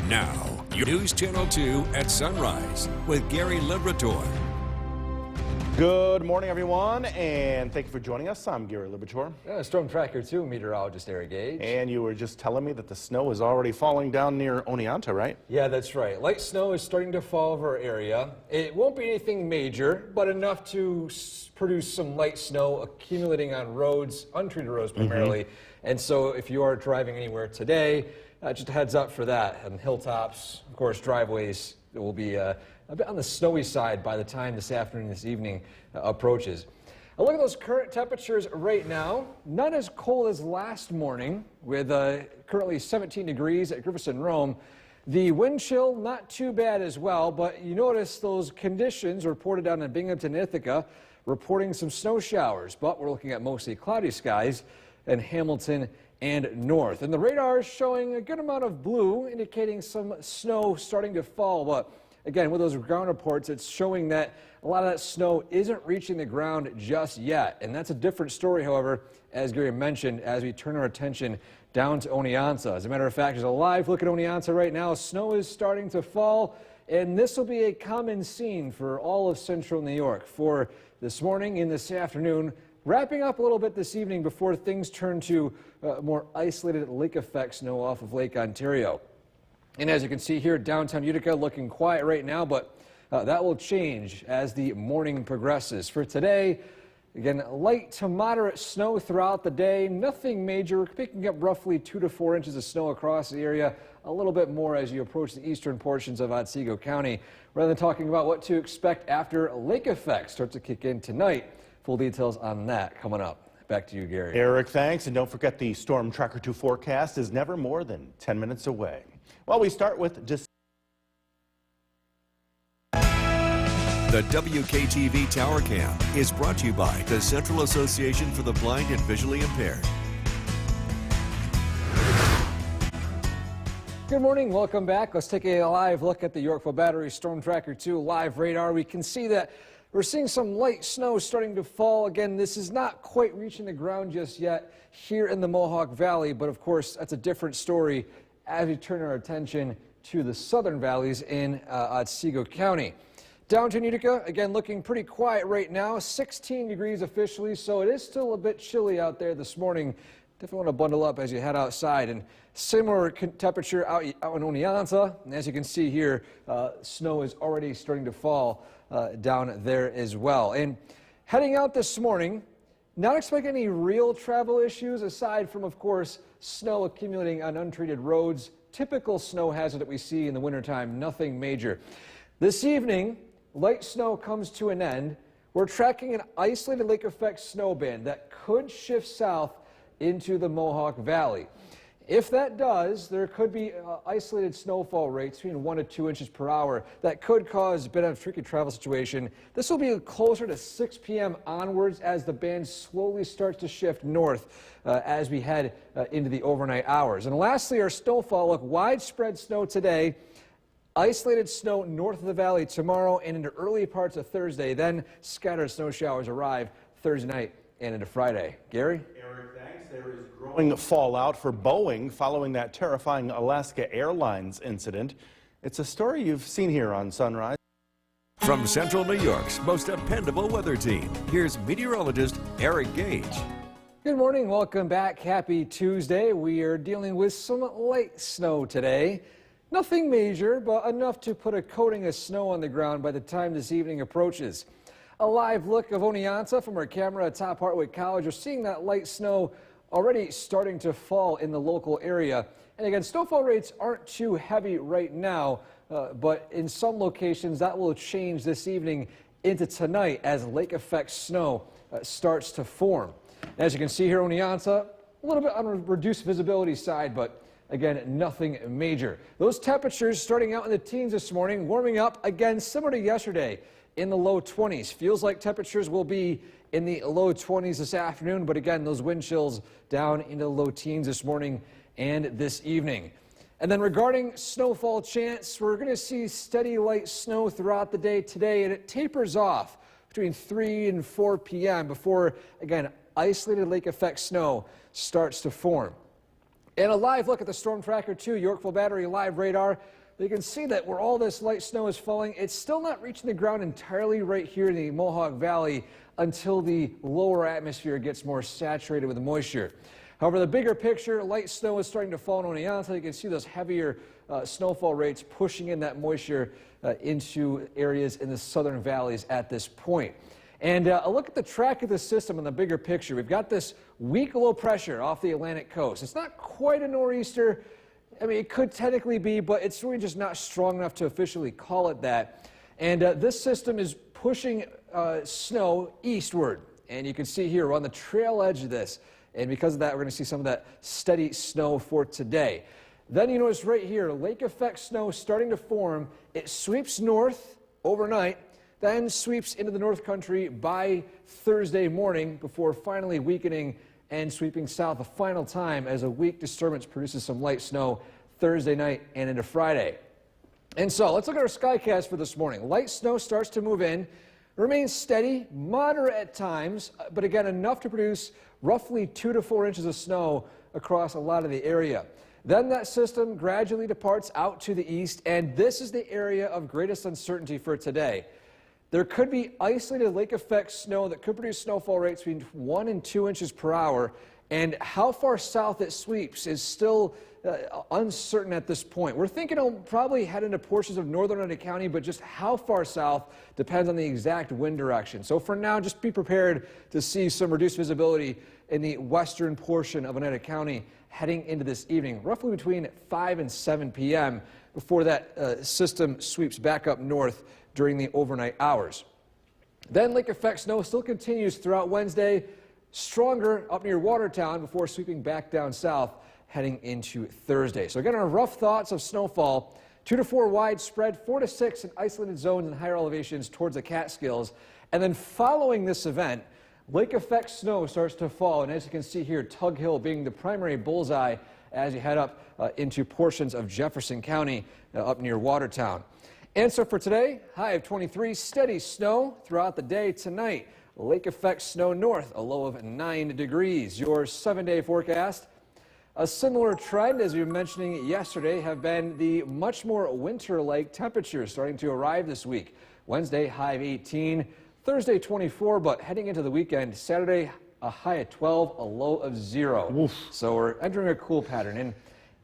Now, News Channel 2 at sunrise with Gary Liberatore. Good morning, everyone, and thank you for joining us. I'm Gary Liberatore. Storm Tracker 2 meteorologist Eric Gage. And you were just telling me that the snow is already falling down near Oneonta, right? Yeah, that's right. Light snow is starting to fall over our area. It won't be anything major, but enough to produce some light snow accumulating on roads, untreated roads primarily. And so if you are driving anywhere today, just a heads up for that. And hilltops, of course, driveways, it will be a bit on the snowy side by the time this afternoon, this evening approaches. A look at those current temperatures right now. Not as cold as last morning, with currently 17 degrees at Griffiths and Rome. The wind chill, not too bad as well, but you notice those conditions reported down in Binghamton, Ithaca, reporting some snow showers, but we're looking at mostly cloudy skies in Hamilton and north. And the radar is showing a good amount of blue, indicating some snow starting to fall, but again, with those ground reports, it's showing that a lot of that snow isn't reaching the ground just yet. And that's a different story, however, as Gary mentioned, as we turn our attention down to Oneonta. As a matter of fact, there's a live look at Oneonta right now. Snow is starting to fall, and this will be a common scene for all of central New York for this morning and this afternoon, wrapping up a little bit this evening before things turn to more isolated lake effect snow off of Lake Ontario. And as you can see here, downtown Utica looking quiet right now, but that will change as the morning progresses. For today, again, light to moderate snow throughout the day. Nothing major. We're picking up roughly 2 to 4 inches of snow across the area. A little bit more as you approach the eastern portions of Otsego County. Rather than talking about what to expect after lake effects start to kick in tonight, full details on that coming up. Back to you, Gary. Eric, thanks. And don't forget the Storm Tracker 2 forecast is never more than 10 minutes away. Well, we start with just The WKTV Tower Cam is brought to you by the Central Association for the Blind and Visually Impaired. Good morning, welcome back. Let's take a live look at the Yorkville Battery Storm Tracker 2 live radar. We can see that we're seeing some light snow starting to fall. Again, this is not quite reaching the ground just yet here in the Mohawk Valley, but of course, that's a different story as we turn our attention to the southern valleys in Otsego County. Downtown Utica, again, looking pretty quiet right now, 16 degrees officially, so it is still a bit chilly out there this morning. Definitely want to bundle up as you head outside. And similar temperature out in Oneonta, and as you can see here, snow is already starting to fall down there as well. And heading out this morning, not expect any real travel issues aside from, of course, snow accumulating on untreated roads. Typical snow hazard that we see in the wintertime, nothing major. This evening, light snow comes to an end. We're tracking an isolated lake effect snow band that could shift south into the Mohawk Valley. If that does, there could be isolated snowfall rates between 1 to 2 inches per hour that could cause a bit of a tricky travel situation. This will be closer to 6 p.m. onwards as the band slowly starts to shift north as we head into the overnight hours. And lastly, our snowfall look, widespread snow today, isolated snow north of the valley tomorrow and into early parts of Thursday. Then scattered snow showers arrive Thursday night and into Friday. Gary? Eric, thanks. There is growing fallout for Boeing following that terrifying Alaska Airlines incident. It's a story you've seen here on Sunrise. From Central New York's most dependable weather team, here's meteorologist Eric Gage. Good morning, welcome back. Happy Tuesday. We are dealing with some light snow today. Nothing major, but enough to put a coating of snow on the ground by the time this evening approaches. A live look of Oneonta from our camera atop Hartwick College. We're seeing that light snow already starting to fall in the local area. And again, snowfall rates aren't too heavy right now, but in some locations that will change this evening into tonight as lake effect snow starts to form. As you can see here, Oneonta, a little bit on a reduced visibility side, but again, nothing major. Those temperatures starting out in the teens this morning, warming up again similar to yesterday in the low 20s. Feels like temperatures will be in the low 20s this afternoon, but again, those wind chills down into the low teens this morning and this evening. And then regarding snowfall chance, we're going to see steady light snow throughout the day today, and it tapers off between 3 and 4 p.m. before, again, isolated lake effect snow starts to form. And a live look at the Storm Tracker 2 Yorkville Battery live radar. You can see that where all this light snow is falling, it's still not reaching the ground entirely right here in the Mohawk Valley until the lower atmosphere gets more saturated with the moisture. However, the bigger picture, light snow is starting to fall in Oneonta. You can see those heavier snowfall rates pushing in that moisture into areas in the southern valleys at this point. And a look at the track of the system in the bigger picture. We've got this weak low pressure off the Atlantic coast. It's not quite a nor'easter. I mean, it could technically be, but it's really just not strong enough to officially call it that. And this system is pushing snow eastward. And you can see here, we're on the trail edge of this. And because of that, we're going to see some of that steady snow for today. Then you notice right here, lake effect snow starting to form. It sweeps north overnight, then sweeps into the North Country by Thursday morning before finally weakening and sweeping south a final time as a weak disturbance produces some light snow Thursday night and into Friday. And so let's look at our skycast for this morning. Light snow starts to move in, remains steady, moderate at times, but again enough to produce roughly 2 to 4 inches of snow across a lot of the area. Then that system gradually departs out to the east, and this is the area of greatest uncertainty for today. There could be isolated lake effect snow that could produce snowfall rates between 1 and 2 inches per hour, and how far south it sweeps is still uncertain at this point. We're thinking it'll probably head into portions of northern Oneida County, but just how far south depends on the exact wind direction. So for now, just be prepared to see some reduced visibility in the western portion of Oneida County heading into this evening, roughly between 5 and 7 p.m. before that system sweeps back up north during the overnight hours. Then lake effect snow still continues throughout Wednesday, stronger up near Watertown before sweeping back down south heading into Thursday. So again, our rough thoughts of snowfall, 2 to 4 widespread, 4 to 6 in isolated zones and higher elevations towards the Catskills. And then following this event, lake effect snow starts to fall. And as you can see here, Tug Hill being the primary bullseye as you head up into portions of Jefferson County up near Watertown. And so for today, high of 23, steady snow throughout the day tonight. Lake effect snow north, a low of 9 degrees. Your 7-day forecast. A similar trend, as we were mentioning yesterday, have been the much more winter-like temperatures starting to arrive this week. Wednesday, high of 18, Thursday, 24, but heading into the weekend, Saturday, a high of 12, a low of 0. Oof. So we're entering a cool pattern, and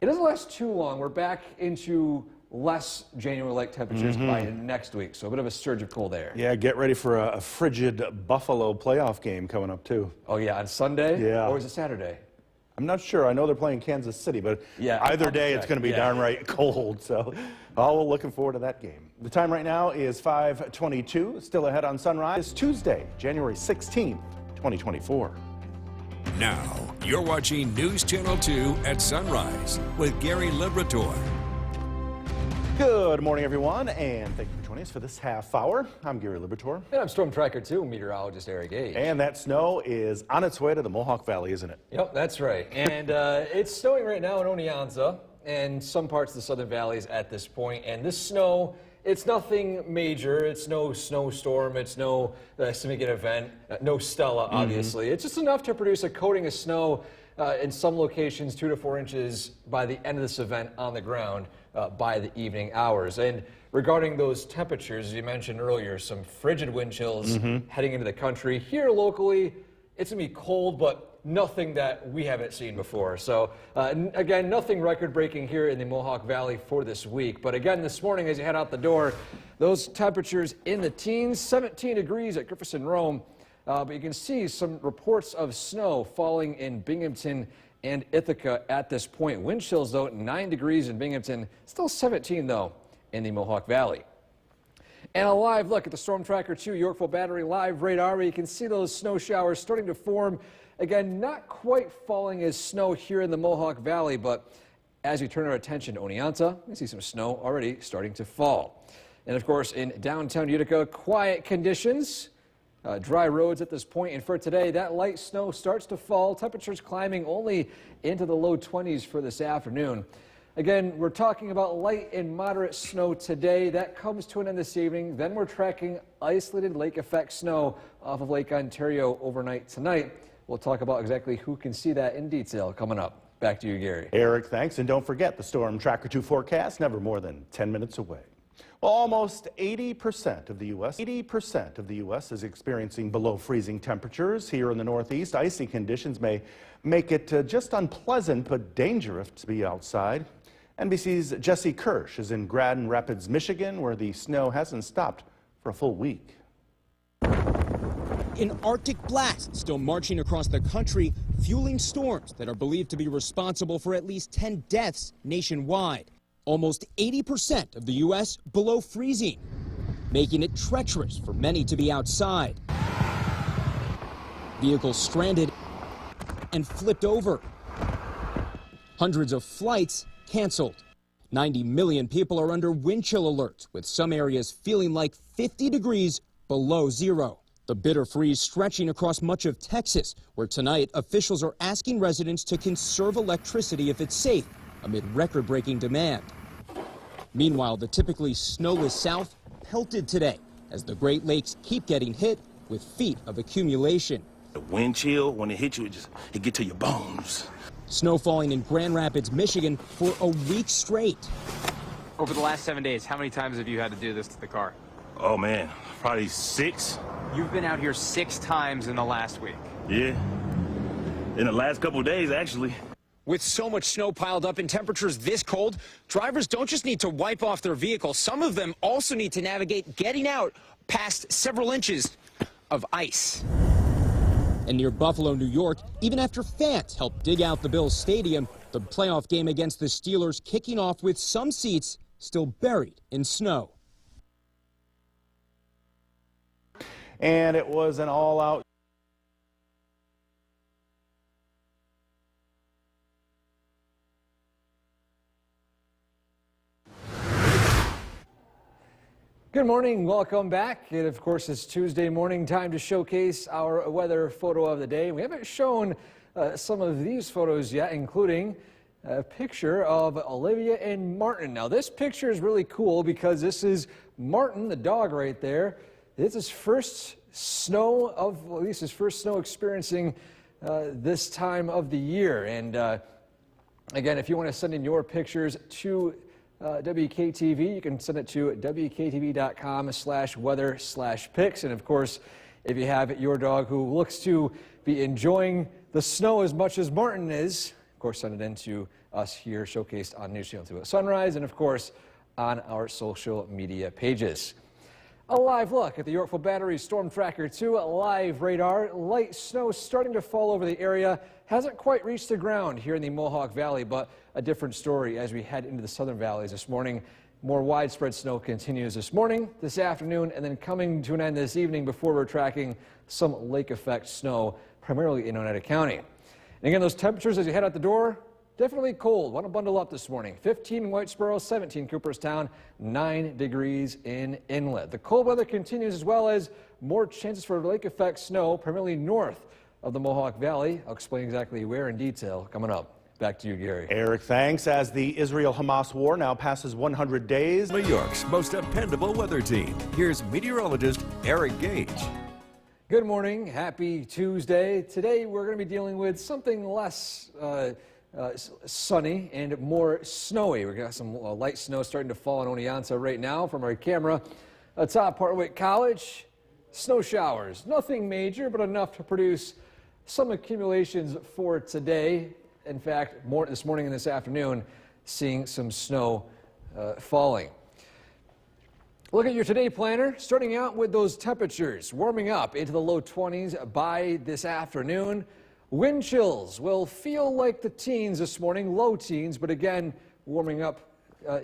it doesn't last too long. We're back into less January-like temperatures by next week, so a bit of a surge of cold air. Yeah, get ready for a frigid Buffalo playoff game coming up, too. Oh, yeah, on Sunday? Yeah. Or is it Saturday? I'm not sure. I know they're playing Kansas City, but yeah, either day it's going to be darn right cold. So all looking forward to that game. The time right now is 5:22. Still ahead on Sunrise. It's Tuesday, January 16th, 2024. Now, you're watching News Channel 2 at Sunrise with Gary Liberator. Good morning, everyone, and thank you for joining us for this half hour. I'm Gary Liberator. And I'm Storm Tracker 2 meteorologist Eric Gage. And that snow is on its way to the Mohawk Valley, isn't it? Yep, that's right. And it's snowing right now in Oneonta and some parts of the southern valleys at this point. And this snow, it's nothing major. It's no snowstorm. It's no significant event. No Stella, obviously. It's just enough to produce a coating of snow in some locations, 2 to 4 inches by the end of this event on the ground by the evening hours. And regarding those temperatures, as you mentioned earlier, some frigid wind chills heading into the country. Here locally, it's going to be cold, but nothing that we haven't seen before. So again, nothing record-breaking here in the Mohawk Valley for this week. But again, this morning as you head out the door, those temperatures in the teens, 17 degrees at Griffiths and Rome. But you can see some reports of snow falling in Binghamton and Ithaca at this point. Wind chills, though, 9 degrees in Binghamton, still 17, though, in the Mohawk Valley. And a live look at the Storm Tracker 2 Yorkville Battery live radar, where you can see those snow showers starting to form. Again, not quite falling as snow here in the Mohawk Valley, but as we turn our attention to Oneonta, we see some snow already starting to fall. And, of course, in downtown Utica, quiet conditions. Dry roads at this point, and for today, that light snow starts to fall. Temperatures climbing only into the low 20s for this afternoon. Again, we're talking about light and moderate snow today. That comes to an end this evening. Then we're tracking isolated lake effect snow off of Lake Ontario overnight tonight. We'll talk about exactly who can see that in detail coming up. Back to you, Gary. Eric, thanks. And don't forget the Storm Tracker 2 forecast, never more than 10 minutes away. Well, almost 80% of the U.S. is experiencing below freezing temperatures. Here in the Northeast, icy conditions may make it just unpleasant but dangerous to be outside. NBC's Jesse Kirsch is in Grand Rapids, Michigan, where the snow hasn't stopped for a full week. An Arctic blast still marching across the country, fueling storms that are believed to be responsible for at least 10 deaths nationwide. Almost 80% of the U.S. below freezing, making it treacherous for many to be outside. Vehicles stranded and flipped over. Hundreds of flights canceled. 90 million people are under wind chill alerts, with some areas feeling like 50 degrees below zero. The bitter freeze stretching across much of Texas, where tonight officials are asking residents to conserve electricity if it's safe, amid record-breaking demand. Meanwhile, the typically snowless South pelted today as the Great Lakes keep getting hit with feet of accumulation. The wind chill, when it hits you, it gets to your bones. Snow falling in Grand Rapids, Michigan for a week straight. Over the last 7 days, how many times have you had to do this to the car? Oh man, probably 6. You've been out here 6 times in the last week. Yeah, in the last couple of days, actually. With so much snow piled up and temperatures this cold, drivers don't just need to wipe off their vehicle. Some of them also need to navigate getting out past several inches of ice. And near Buffalo, New York, even after fans helped dig out the Bills Stadium, the playoff game against the Steelers kicking off with some seats still buried in snow. And it was an all-out Good morning, welcome back. It, of course, is Tuesday morning, time to showcase our weather photo of the day. We haven't shown some of these photos yet, including a picture of Olivia and Martin. Now, this picture is really cool because this is Martin, the dog right there. It's his first snow at least his first snow experiencing this time of the year. And again, if you want to send in your pictures to WKTV, you can send it to WKTV.com/weather/pics. And of course, if you have your dog who looks to be enjoying the snow as much as Martin is, of course, send it in to us here, showcased on News Channel 2 at sunrise, and of course, on our social media pages. A live look at the Yorkville Battery Storm Tracker 2 live radar. Light snow starting to fall over the area. Hasn't quite reached the ground here in the Mohawk Valley, but a different story as we head into the southern valleys this morning. More widespread snow continues this morning, this afternoon, and then coming to an end this evening before we're tracking some lake effect snow, primarily in Oneida County. And again, those temperatures as you head out the door, definitely cold. Want to bundle up this morning. 15 in Whitesboro, 17 Cooperstown, 9 degrees in Inlet. The cold weather continues, as well as more chances for lake effect snow, primarily north of the Mohawk Valley. I'll explain exactly where in detail coming up. Back to you, Gary. Eric, thanks. As the Israel-Hamas war now passes 100 days. New York's most dependable weather team. Here's meteorologist Eric Gage. Good morning. Happy Tuesday. Today we're going to be dealing with something less sunny and more snowy. We've got some light snow starting to fall in Oneonta right now from our camera atop Partwick College. Snow showers. Nothing major, but enough to produce some accumulations for today. In fact, this morning and this afternoon, seeing some snow falling. Look at your today planner, starting out with those temperatures, warming up into the low 20s by this afternoon. Wind chills will feel like the teens this morning, low teens, but again, warming up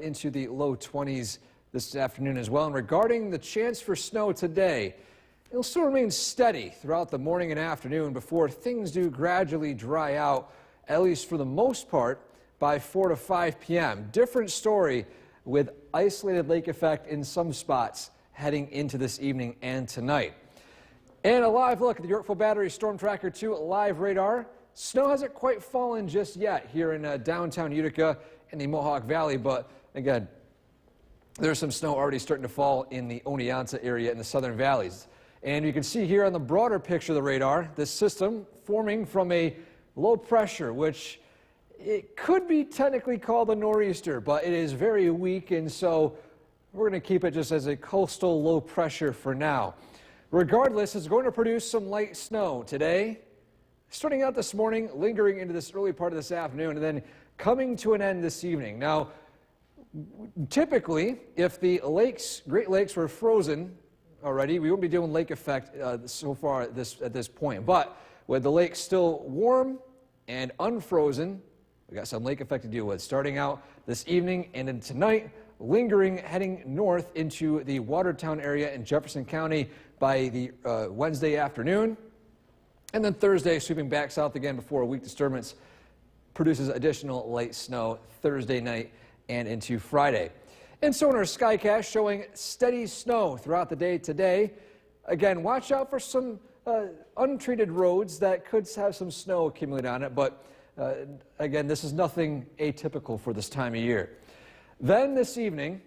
into the low 20s this afternoon as well. And regarding the chance for snow today, it'll still remain steady throughout the morning and afternoon before things do gradually dry out, at least for the most part, by 4 to 5 p.m. Different story with isolated lake effect in some spots heading into this evening and tonight. And a live look at the Yorkville Battery Storm Tracker 2 live radar. Snow hasn't quite fallen just yet here in downtown Utica and the Mohawk Valley, but again, there's some snow already starting to fall in the Oneonta area in the southern valleys. And you can see here on the broader picture of the radar, this system forming from a low pressure, which it could be technically called a nor'easter, but it is very weak, and so we're going to keep it just as a coastal low pressure for now. Regardless, it's going to produce some light snow today, starting out this morning, lingering into this early part of this afternoon, and then coming to an end this evening. Now, typically, if the Great Lakes were frozen already, we wouldn't be doing lake effect so far at this point. But with the lake still warm and unfrozen, we got some lake effect to deal with. Starting out this evening and then tonight, lingering heading north into the Watertown area in Jefferson County by the Wednesday afternoon. And then Thursday, sweeping back south again before a weak disturbance produces additional light snow Thursday night and into Friday. And so in our Skycast showing steady snow throughout the day today. Again, watch out for some untreated roads that could have some snow accumulate on it, but again, this is nothing atypical for this time of year. Then this evening,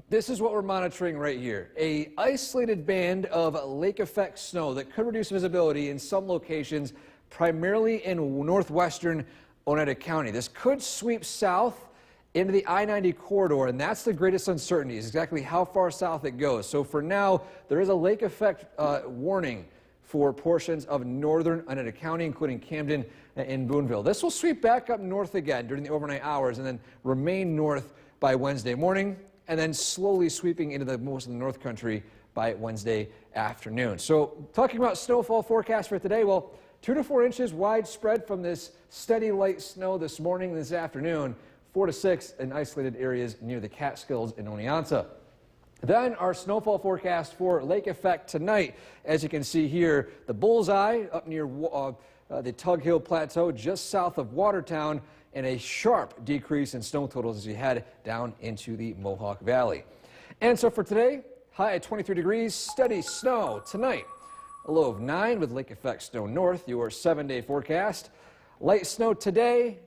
this is what we're monitoring right here. An isolated band of lake effect snow that could reduce visibility in some locations, primarily in northwestern Oneida County. This could sweep south into the I-90 corridor, and that's the greatest uncertainty, is exactly how far south it goes. So for now, there is a lake effect warning for portions of northern Oneida County, including Camden and Boonville. This will sweep back up north again during the overnight hours and then remain north by Wednesday morning, and then slowly sweeping into most of the North Country by Wednesday afternoon. So talking about snowfall forecast for today, well, 2 to 4 inches widespread from this steady light snow this morning and this afternoon, 4 to 6 in isolated areas near the Catskills and Oneonta. Then our snowfall forecast for lake effect tonight. As you can see here, the bullseye up near the Tug Hill Plateau just south of Watertown, and a sharp decrease in snow totals as you head down into the Mohawk Valley. And so for today, high at 23 degrees, steady snow tonight. A low of 9 with lake effect snow north, your 7-day forecast. Light snow today,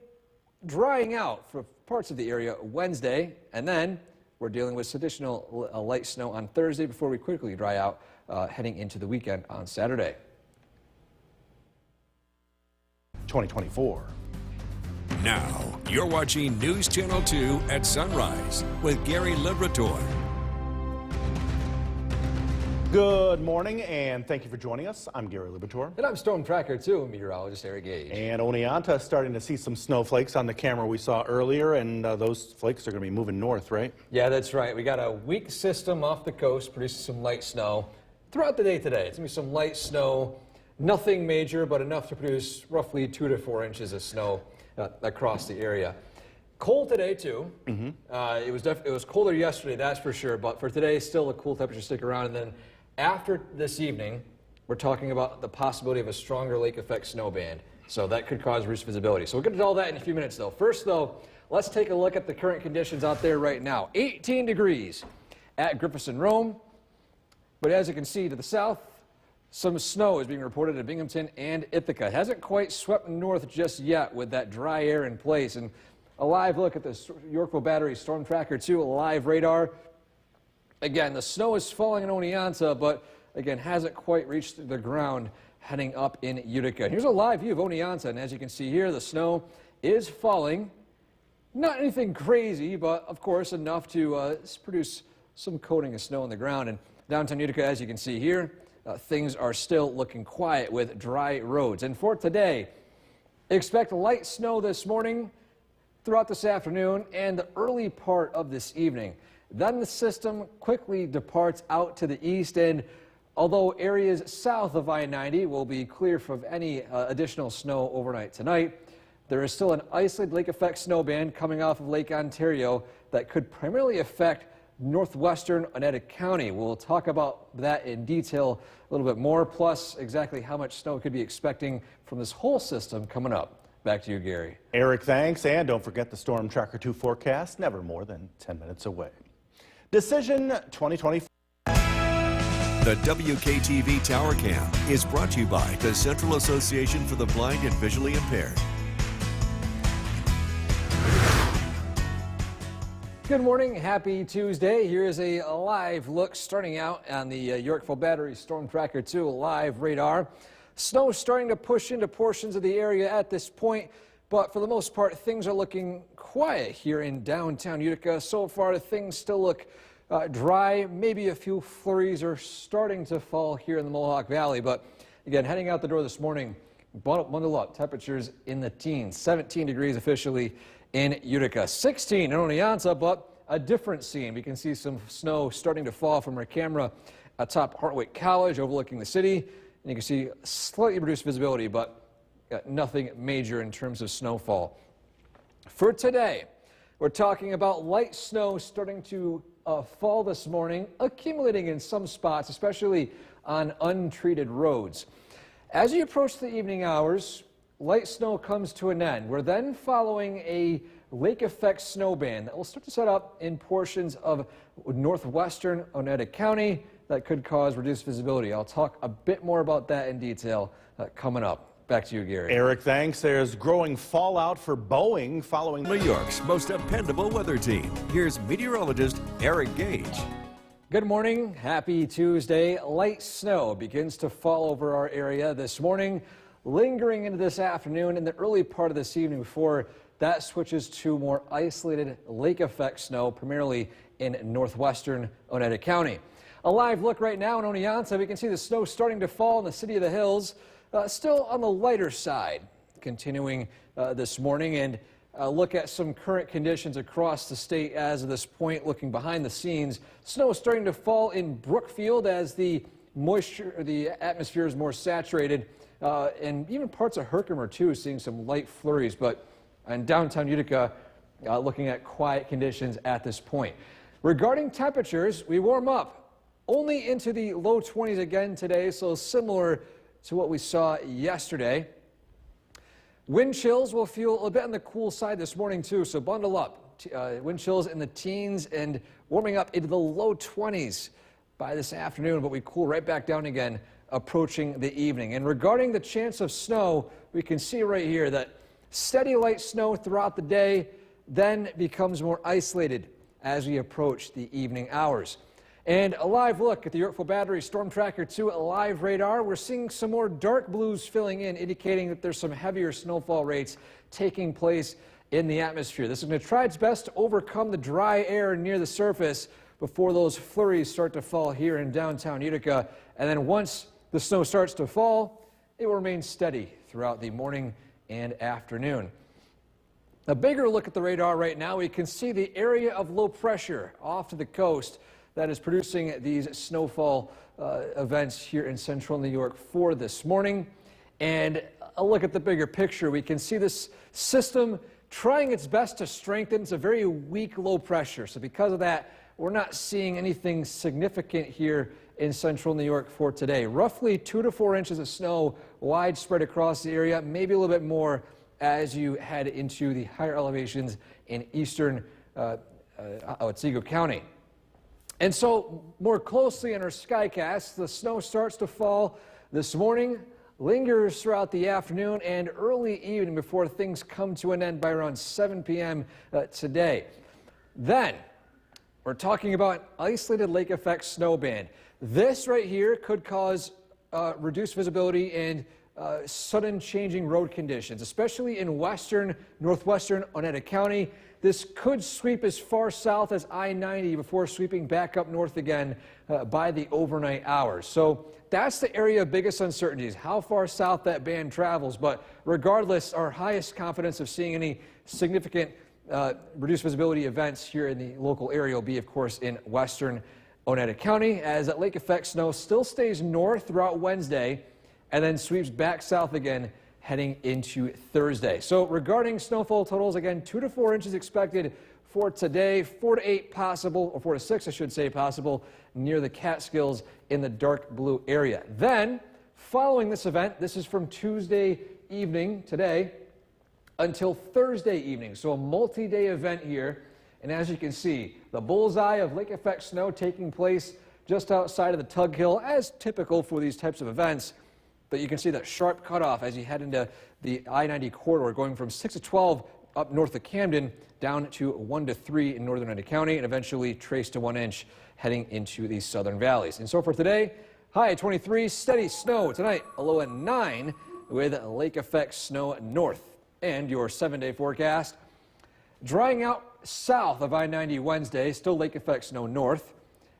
drying out for parts of the area Wednesday, and then we're dealing with additional light snow on Thursday before we quickly dry out heading into the weekend on Saturday. 2024. Now, you're watching News Channel 2 at sunrise with Gary Liberator. Good morning, and thank you for joining us. I'm Gary Liberator. And I'm Storm Tracker 2 meteorologist Eric Gage. And Oneonta starting to see some snowflakes on the camera we saw earlier, and those flakes are going to be moving north, right? Yeah, that's right. We got a weak system off the coast producing some light snow throughout the day today. It's going to be some light snow, nothing major, but enough to produce roughly 2 to 4 inches of snow across the area. Cold today, too. It was colder yesterday, that's for sure, but for today, still a cool temperature stick around. And then after this evening, we're talking about the possibility of a stronger lake effect snow band. So that could cause reduced visibility. So we'll get to all that in a few minutes, though. First, though, let's take a look at the current conditions out there right now. 18 degrees at Griffiths and Rome. But as you can see to the south, some snow is being reported at Binghamton and Ithaca. It hasn't quite swept north just yet with that dry air in place. And a live look at the Yorkville Battery Storm Tracker 2 live radar. Again, the snow is falling in Oneonta, but again, hasn't quite reached the ground heading up in Utica. Here's a live view of Oneonta, and as you can see here, the snow is falling. Not anything crazy, but of course enough to produce some coating of snow on the ground. And downtown Utica, as you can see here, things are still looking quiet with dry roads. And for today, expect light snow this morning, throughout this afternoon, and the early part of this evening. Then the system quickly departs out to the east, and although areas south of I-90 will be clear from any additional snow overnight tonight, there is still an isolated lake effect snow band coming off of Lake Ontario that could primarily affect northwestern Oneida County. We'll talk about that in detail a little bit more, plus exactly how much snow we could be expecting from this whole system coming up. Back to you, Gary. Eric, thanks. And don't forget the Storm Tracker 2 forecast, never more than 10 minutes away. Decision 2024. The WKTV Tower Cam is brought to you by the Central Association for the Blind and Visually Impaired. Good morning, happy Tuesday. Here is a live look starting out on the Yorkville Battery Storm Tracker 2 live radar. Snow starting to push into portions of the area at this point, But for the most part, things are looking quiet here in downtown Utica. So far, things still look dry. Maybe a few flurries are starting to fall here in the Mohawk Valley. But again, heading out the door this morning, bundle up. Temperatures in the teens. 17 degrees officially in Utica. 16 in Oneonta, but a different scene. We can see some snow starting to fall from our camera atop Hartwick College overlooking the city. And you can see slightly reduced visibility, but nothing major in terms of snowfall. For today, we're talking about light snow starting to fall this morning, accumulating in some spots, especially on untreated roads. As you approach the evening hours, light snow comes to an end. We're then following a lake effect snow band that will start to set up in portions of northwestern Oneida County that could cause reduced visibility. I'll talk a bit more about that in detail coming up. Back to you, Gary. Eric, thanks. There's growing fallout for Boeing following New York's most dependable weather team. Here's meteorologist Eric Gage. Good morning. Happy Tuesday. Light snow begins to fall over our area this morning, lingering into this afternoon and the early part of this evening before that switches to more isolated lake effect snow, primarily in northwestern Oneida County. A live look right now in Oneonta. We can see the snow starting to fall in the City of the Hills. Still on the lighter side, continuing this morning, and look at some current conditions across the state as of this point. Looking behind the scenes, snow is starting to fall in Brookfield as the atmosphere is more saturated, and even parts of Herkimer too, seeing some light flurries. But in downtown Utica, looking at quiet conditions at this point. Regarding temperatures, we warm up only into the low 20s again today, so similar to what we saw yesterday. Wind chills will feel a bit on the cool side this morning too, so bundle up. Wind chills in the teens and warming up into the low 20s by this afternoon, but we cool right back down again approaching the evening. And regarding the chance of snow, we can see right here that steady light snow throughout the day then becomes more isolated as we approach the evening hours. And a live look at the Yorkville Battery Storm Tracker 2 live radar. We're seeing some more dark blues filling in, indicating that there's some heavier snowfall rates taking place in the atmosphere. This is going to try its best to overcome the dry air near the surface before those flurries start to fall here in downtown Utica. And then once the snow starts to fall, it will remain steady throughout the morning and afternoon. A bigger look at the radar right now, we can see the area of low pressure off to the coast that is producing these snowfall events here in central New York for this morning. And a look at the bigger picture, we can see this system trying its best to strengthen. It's a very weak low pressure. So because of that, we're not seeing anything significant here in central New York for today. Roughly 2 to 4 inches of snow widespread across the area, maybe a little bit more as you head into the higher elevations in eastern Otsego County. And so more closely in our skycast, the snow starts to fall this morning, lingers throughout the afternoon and early evening before things come to an end by around 7 p.m. Today. Then we're talking about isolated lake effect snow band. This right here could cause reduced visibility and sudden changing road conditions, especially in northwestern Oneida County. This could sweep as far south as I-90 before sweeping back up north again by the overnight hours. So that's the area of biggest uncertainties, how far south that band travels. But regardless, our highest confidence of seeing any significant reduced visibility events here in the local area will be, of course, in western Oneida County, as that lake effect snow still stays north throughout Wednesday and then sweeps back south again heading into Thursday. So regarding snowfall totals, again, 2 to 4 inches expected for today, 4 to 8 possible, or 4 to 6, I should say, possible near the Catskills in the dark blue area. Then, following this event, this is from Tuesday evening today until Thursday evening. So a multi-day event here. And as you can see, the bullseye of lake effect snow taking place just outside of the Tug Hill, as typical for these types of events. But you can see that sharp cutoff as you head into the I-90 corridor, going from 6 to 12 up north of Camden down to 1 to 3 in northern Oneida County, and eventually trace to 1 inch heading into the southern valleys. And so for today, high at 23, steady snow tonight, a low at 9 with lake effect snow north and your 7-day forecast. Drying out south of I-90 Wednesday, still lake effect snow north.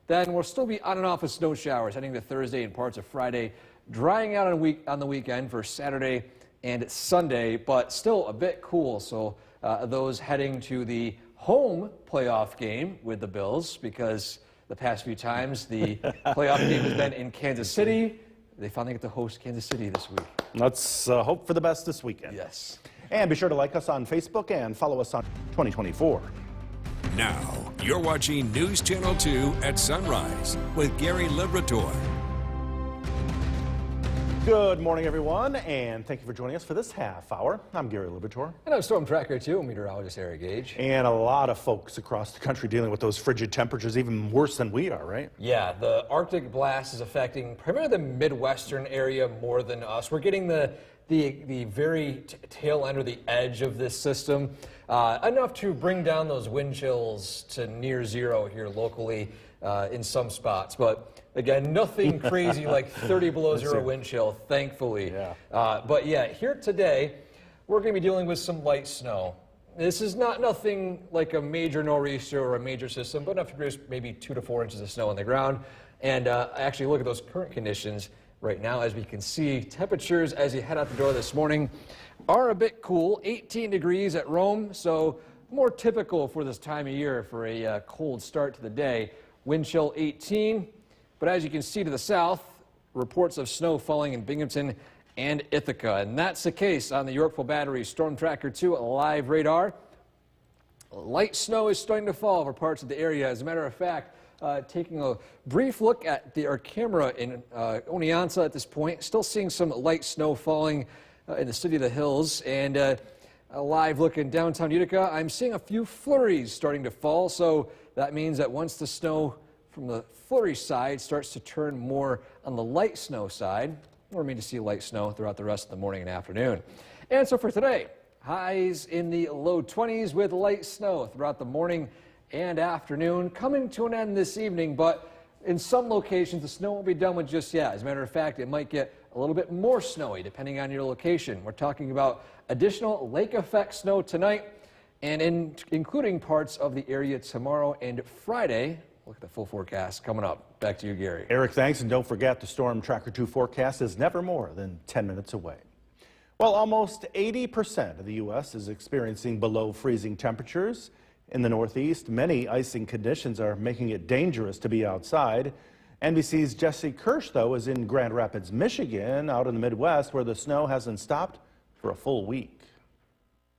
Then we'll still be on and off with snow showers heading to Thursday and parts of Friday. Drying out on the weekend for Saturday and Sunday, but still a bit cool. So those heading to the home playoff game with the Bills, because the past few times the playoff game has been in Kansas City. They finally get to host Kansas City this week. Let's hope for the best this weekend. Yes. And be sure to like us on Facebook and follow us on 2024. Now, you're watching News Channel 2 at sunrise with Gary Liberator. Good morning, everyone, and thank you for joining us for this half hour. I'm Gary Liberator. And I'm Storm Tracker 2, meteorologist Eric Gage. And a lot of folks across the country dealing with those frigid temperatures, even worse than we are, right? Yeah, the Arctic blast is affecting primarily the Midwestern area more than us. We're getting the very tail end or the edge of this system, enough to bring down those wind chills to near zero here locally in some spots. But again, nothing crazy like 30 below zero wind chill, thankfully. Yeah. But yeah, here today, we're going to be dealing with some light snow. This is nothing like a major nor'easter or a major system, but enough to produce maybe 2 to 4 inches of snow on the ground. And actually look at those current conditions. Right now, as we can see, temperatures as you head out the door this morning are a bit cool. 18 degrees at Rome, so more typical for this time of year for a cold start to the day. Wind chill 18, but as you can see to the south, reports of snow falling in Binghamton and Ithaca. And that's the case on the Yorkville Battery Storm Tracker 2 live radar. Light snow is starting to fall over parts of the area. As a matter of fact, taking a brief look at our camera in Oneonta at this point, still seeing some light snow falling in the City of the Hills. And a live look in downtown Utica, I'm seeing a few flurries starting to fall. So that means that once the snow from the flurry side starts to turn more on the light snow side, we're meant to see light snow throughout the rest of the morning and afternoon. And so for today, highs in the low 20s with light snow throughout the morning and afternoon, coming to an end this evening, but in some locations the snow won't be done with just yet. As a matter of fact, it might get a little bit more snowy depending on your location. We're talking about additional lake effect snow tonight and including parts of the area tomorrow and Friday. Look at the full forecast coming up. Back to you, Gary. Eric, thanks, and don't forget the Storm Tracker 2 forecast is never more than 10 minutes away. Well, almost 80% of the U.S. is experiencing below freezing temperatures. In the Northeast, many icing conditions are making it dangerous to be outside. NBC's Jesse Kirsch, though, is in Grand Rapids, Michigan, out in the Midwest, where the snow hasn't stopped for a full week.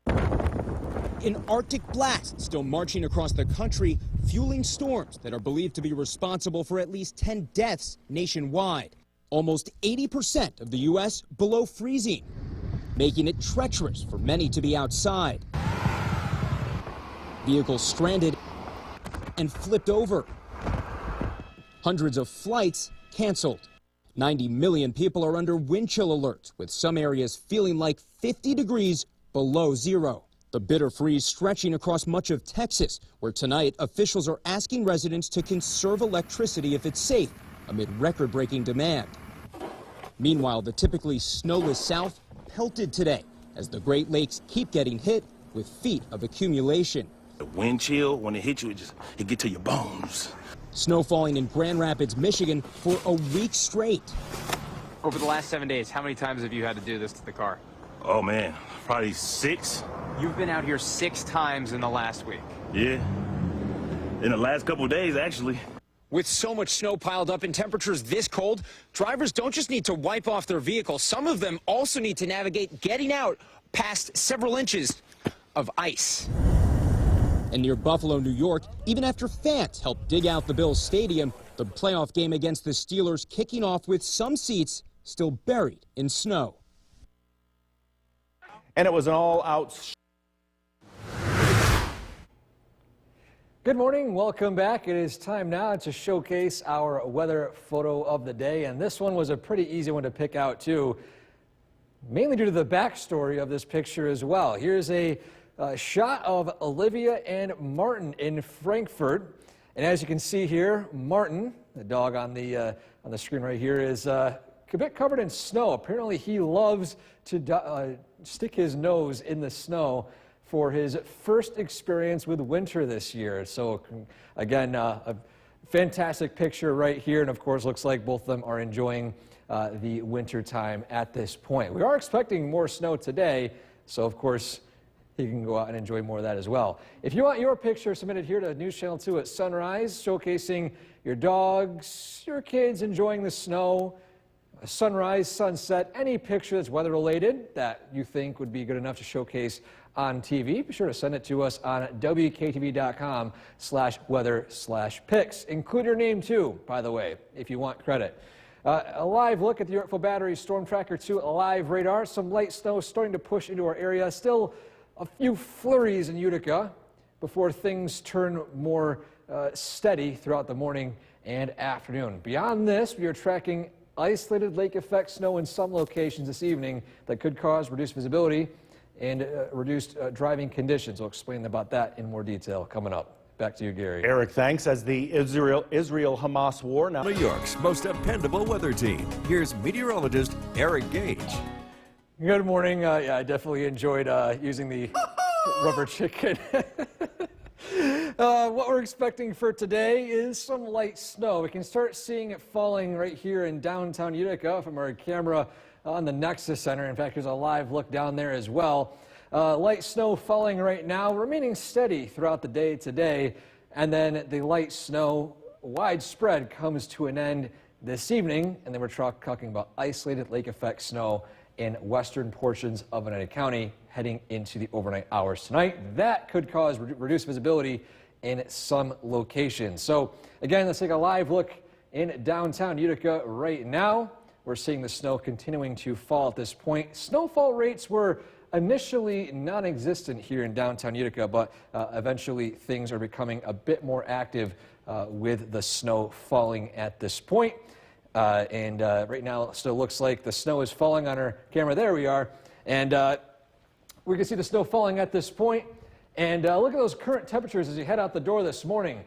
An Arctic blast still marching across the country, fueling storms that are believed to be responsible for at least 10 deaths nationwide. Almost 80% of the U.S. below freezing, making it treacherous for many to be outside. Vehicles stranded and flipped over. Hundreds of flights canceled. 90 million people are under wind chill alerts, with some areas feeling like 50 degrees below zero. The bitter freeze stretching across much of Texas, where tonight officials are asking residents to conserve electricity if it's safe, amid record-breaking demand. Meanwhile, the typically snowless South pelted today, as the Great Lakes keep getting hit with feet of accumulation. The wind chill, when it hits you, it get to your bones. Snow falling in Grand Rapids, Michigan for a week straight. Over the last 7 days, how many times have you had to do this to the car? Oh man, probably 6. You've been out here 6 times in the last week. Yeah, in the last couple of days, actually. With so much snow piled up and temperatures this cold, drivers don't just need to wipe off their vehicle. Some of them also need to navigate getting out past several inches of ice. And near Buffalo, New York, even after fans helped dig out the Bills stadium, the playoff game against the Steelers kicking off with some seats still buried in snow. And it was an all-out. Good morning, welcome back. It is time now to showcase our weather photo of the day, and this one was a pretty easy one to pick out too, mainly due to the backstory of this picture as well. Here's a shot of Olivia and Martin in Frankfurt, and as you can see here, Martin, the dog on the screen right here, is a bit covered in snow. Apparently he loves to stick his nose in the snow for his first experience with winter this year. So again, a fantastic picture right here, and of course looks like both of them are enjoying the winter time at this point. We are expecting more snow today, so of course you can go out and enjoy more of that as well. If you want your picture submitted here to News Channel 2 at sunrise, showcasing your dogs, your kids enjoying the snow, a sunrise, sunset, any picture that's weather related that you think would be good enough to showcase on TV, be sure to send it to us on WKTV.com/weather/pics. Include your name too, by the way, if you want credit. A live look at the Yorkville Battery Storm Tracker 2 live radar. Some light snow starting to push into our area. Still a few flurries in Utica before things turn more steady throughout the morning and afternoon. Beyond this, we are tracking isolated lake effect snow in some locations this evening that could cause reduced visibility and reduced driving conditions. We'll explain about that in more detail coming up. Back to you, Gary. Eric, thanks. As the Israel-Hamas war now. New York's most dependable weather team. Here's meteorologist Eric Gage. Good morning. Yeah, I definitely enjoyed using the rubber chicken. What we're expecting for today is some light snow. We can start seeing it falling right here in downtown Utica from our camera on the Nexus Center. In fact, there's a live look down there as well. Light snow falling right now, remaining steady throughout the day today, and then the light snow widespread comes to an end this evening, and then we're talking about isolated lake effect snow in western portions of Oneida County heading into the overnight hours tonight. That could cause reduced visibility in some locations. So again, let's take a live look in downtown Utica right now. We're seeing the snow continuing to fall at this point. Snowfall rates were initially non-existent here in downtown Utica, but eventually things are becoming a bit more active with the snow falling at this point. Right now it still looks like the snow is falling on our camera. There we are. And we can see the snow falling at this point. And look at those current temperatures as you head out the door this morning.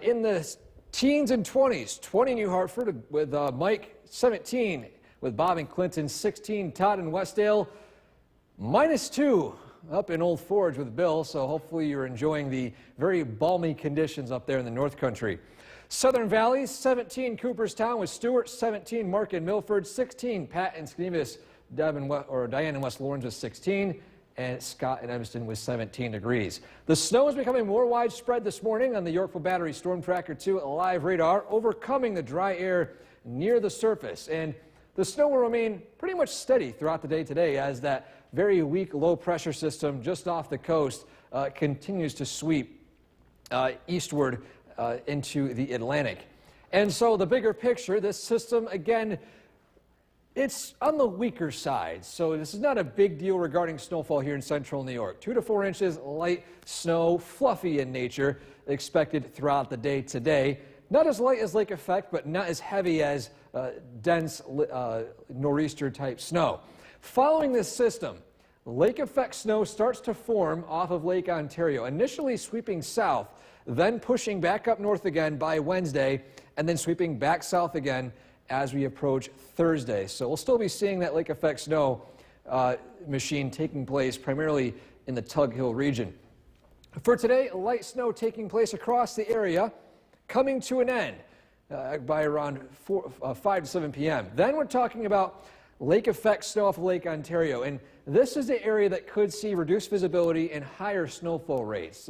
In the teens and 20s, 20 New Hartford with Mike, 17 with Bob and Clinton, 16 Todd and Westdale, -2 up in Old Forge with Bill. So hopefully you're enjoying the very balmy conditions up there in the North Country. Southern Valley, 17 Cooperstown with Stewart, 17 Mark and Milford, 16 Pat and Skenemus, Diane and West Lawrence with 16, and Scott and Evanston with 17 degrees. The snow is becoming more widespread this morning on the Yorkville Battery Storm Tracker 2 live radar, overcoming the dry air near the surface. And the snow will remain pretty much steady throughout the day today as that very weak low pressure system just off the coast continues to sweep eastward into the Atlantic. And so the bigger picture, this system, again, it's on the weaker side. So this is not a big deal regarding snowfall here in central New York. 2 to 4 inches light snow, fluffy in nature, expected throughout the day today. Not as light as lake effect, but not as heavy as dense nor'easter type snow. Following this system, lake effect snow starts to form off of Lake Ontario, initially sweeping south, then pushing back up north again by Wednesday, and then sweeping back south again as we approach Thursday. So we'll still be seeing that lake effect snow machine taking place primarily in the Tug Hill region. For today, light snow taking place across the area, coming to an end by around 5 to 7 p.m. Then we're talking about lake effect snow off of Lake Ontario, and this is the area that could see reduced visibility and higher snowfall rates.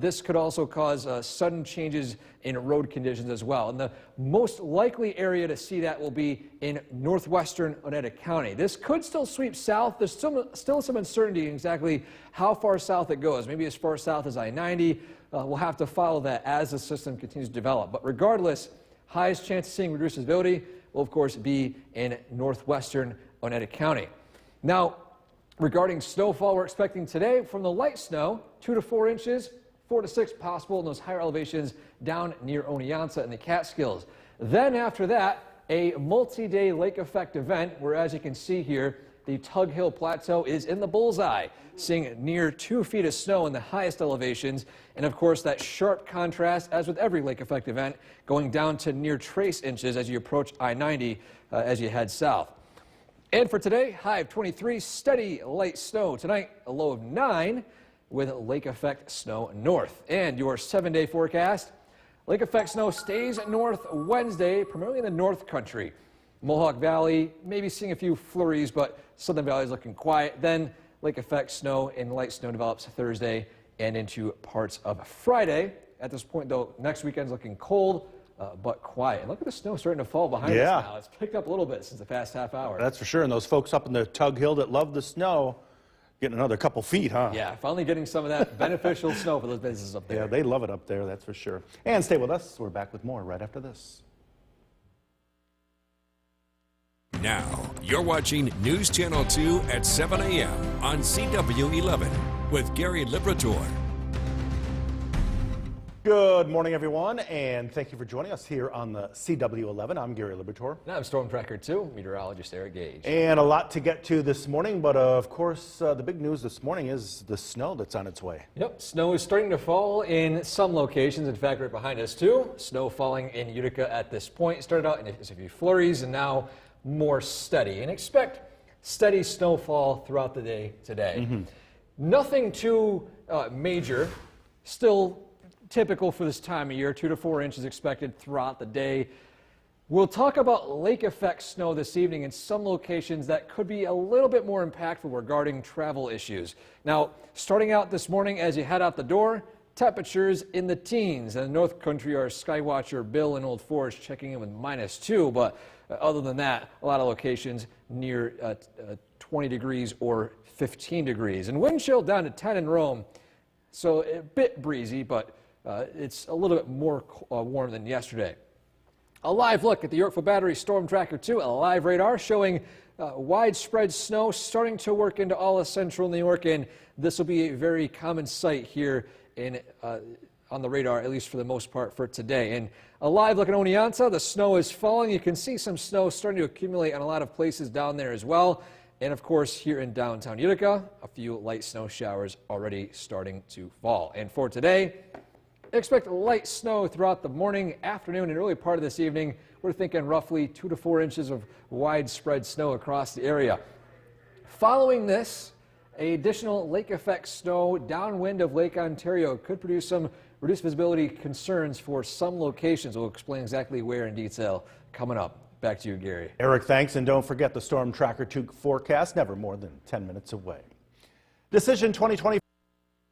This could also cause sudden changes in road conditions as well. And the most likely area to see that will be in northwestern Oneida County. This could still sweep south. There's still some uncertainty in exactly how far south it goes. Maybe as far south as I-90. We'll have to follow that as the system continues to develop. But regardless, highest chance of seeing reduced visibility will, of course, be in northwestern Oneida County. Now, regarding snowfall, we're expecting today from the light snow, 2 to 4 inches, 4 to 6 possible in those higher elevations down near Oneonta and the Catskills. Then after that, a multi-day lake effect event where, as you can see here, the Tug Hill Plateau is in the bullseye, seeing near 2 feet of snow in the highest elevations. And of course, that sharp contrast, as with every lake effect event, going down to near trace inches as you approach I-90 as you head south. And for today, high of 23, steady light snow. Tonight, a low of 9 with lake effect snow north. And your 7-day forecast, lake effect snow stays north Wednesday, primarily in the north country. Mohawk Valley, maybe seeing a few flurries, but Southern Valley is looking quiet. Then lake effect snow and light snow develops Thursday and into parts of Friday. At this point, though, next weekend's looking cold. But quiet. And look at the snow starting to fall behind us now. It's picked up a little bit since the past half hour. That's for sure. And those folks up in the Tug Hill that love the snow, getting another couple feet, huh? Yeah, finally getting some of that beneficial snow for those businesses up there. Yeah, they love it up there, that's for sure. And stay with us. We're back with more right after this. Now, you're watching News Channel 2 at 7 a.m. on CW 11 with Gary Liberatore. Good morning, everyone, and thank you for joining us here on the CW11. I'm Gary Liberatore. And I'm Storm Tracker 2, meteorologist Eric Gage. And a lot to get to this morning, but of course, the big news this morning is the snow that's on its way. Yep, snow is starting to fall in some locations. In fact, right behind us, too. Snow falling in Utica at this point. Started out in a few flurries and now more steady. And expect steady snowfall throughout the day today. Nothing too major. Still typical for this time of year, 2 to 4 inches expected throughout the day. We'll talk about lake effect snow this evening in some locations that could be a little bit more impactful regarding travel issues. Now, starting out this morning as you head out the door, temperatures in the teens. In the North Country, our Skywatcher Bill in Old Forge checking in with -2, but other than that, a lot of locations near 20 degrees or 15 degrees. And wind chill down to 10 in Rome, so a bit breezy, but it's a little bit more warm than yesterday. A live look at the Yorkville Battery Storm Tracker 2, a live radar showing widespread snow starting to work into all of central New York, and this will be a very common sight here on the radar, at least for the most part for today. And a live look at Oneonta, the snow is falling. You can see some snow starting to accumulate on a lot of places down there as well. And of course, here in downtown Utica, a few light snow showers already starting to fall. And for today, expect light snow throughout the morning, afternoon, and early part of this evening. We're thinking roughly 2 to 4 inches of widespread snow across the area. Following this, additional lake effect snow downwind of Lake Ontario could produce some reduced visibility concerns for some locations. We'll explain exactly where in detail coming up. Back to you, Gary. Eric, thanks. And don't forget the Storm Tracker 2 forecast, never more than 10 minutes away. Decision 2020.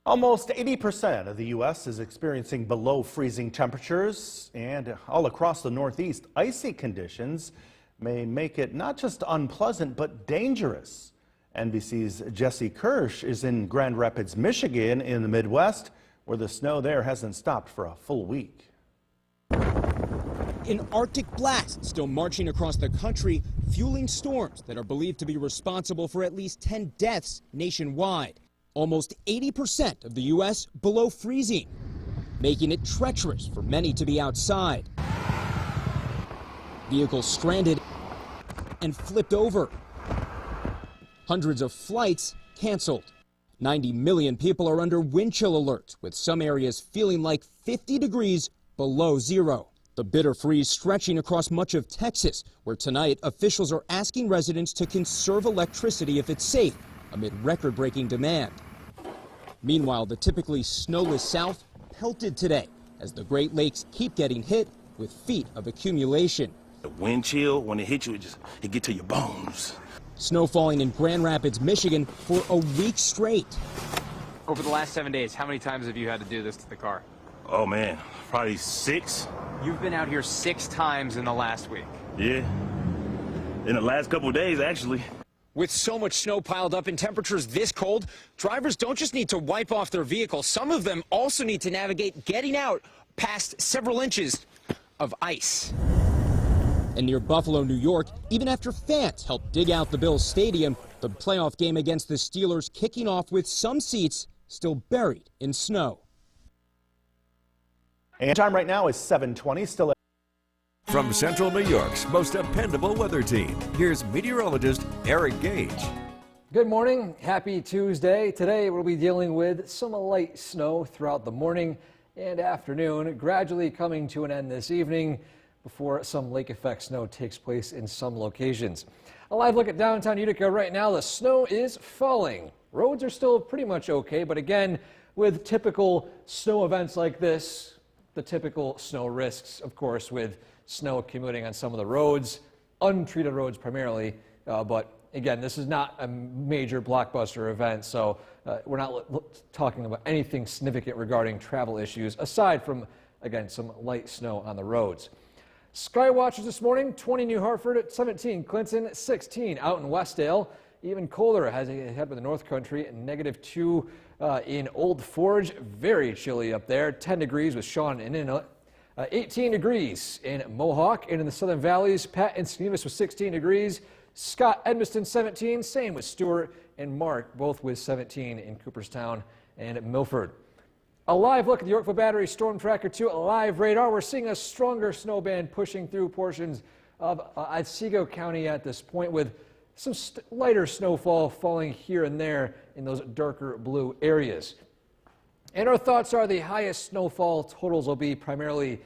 Almost 80% of the U.S. is experiencing below freezing temperatures, and all across the Northeast, icy conditions may make it not just unpleasant, but dangerous. NBC's Jesse Kirsch is in Grand Rapids, Michigan in the Midwest, where the snow there hasn't stopped for a full week. An Arctic blast still marching across the country, fueling storms that are believed to be responsible for at least 10 deaths nationwide. Almost 80% of the U.S. below freezing, making it treacherous for many to be outside. Vehicles stranded and flipped over. Hundreds of flights canceled. 90 million people are under wind chill alerts, with some areas feeling like 50 degrees below zero. The bitter freeze stretching across much of Texas, where tonight officials are asking residents to conserve electricity if it's safe, amid record-breaking demand. Meanwhile, the typically snowless South pelted today as the Great Lakes keep getting hit with feet of accumulation. The wind chill, when it hits you, it get to your bones. Snow falling in Grand Rapids, Michigan for a week straight. Over the last 7 days, how many times have you had to do this to the car? Oh man, probably 6. You've been out here 6 times in the last week. Yeah, in the last couple of days, actually. With so much snow piled up and temperatures this cold, drivers don't just need to wipe off their vehicle. Some of them also need to navigate getting out past several inches of ice. And near Buffalo, New York, even after fans helped dig out the Bills Stadium, the playoff game against the Steelers kicking off with some seats still buried in snow. And time right now is 7:20, still at From Central New York's most dependable weather team, here's meteorologist Eric Gage. Good morning. Happy Tuesday. Today we'll be dealing with some light snow throughout the morning and afternoon, gradually coming to an end this evening before some lake effect snow takes place in some locations. A live look at downtown Utica right now. The snow is falling. Roads are still pretty much okay, but again, with typical snow events like this, the typical snow risks, of course, with snow accumulating on some of the roads, untreated roads primarily, but again, this is not a major blockbuster event, so we're not talking about anything significant regarding travel issues, aside from, again, some light snow on the roads. Sky watchers this morning, 20 New Hartford at 17, Clinton 16 out in Westdale. Even colder as they head to the North Country, -2 in Old Forge, very chilly up there, 10 degrees with Sean and Inlet. 18 degrees in Mohawk, and in the Southern Valleys, Pat and Skenemus with 16 degrees. Scott, Edmiston 17, same with Stewart and Mark, both with 17 in Cooperstown and Milford. A live look at the Yorkville Battery Storm Tracker 2 live radar. We're seeing a stronger snow band pushing through portions of Otsego County at this point, with some lighter snowfall falling here and there in those darker blue areas. And our thoughts are the highest snowfall totals will be primarily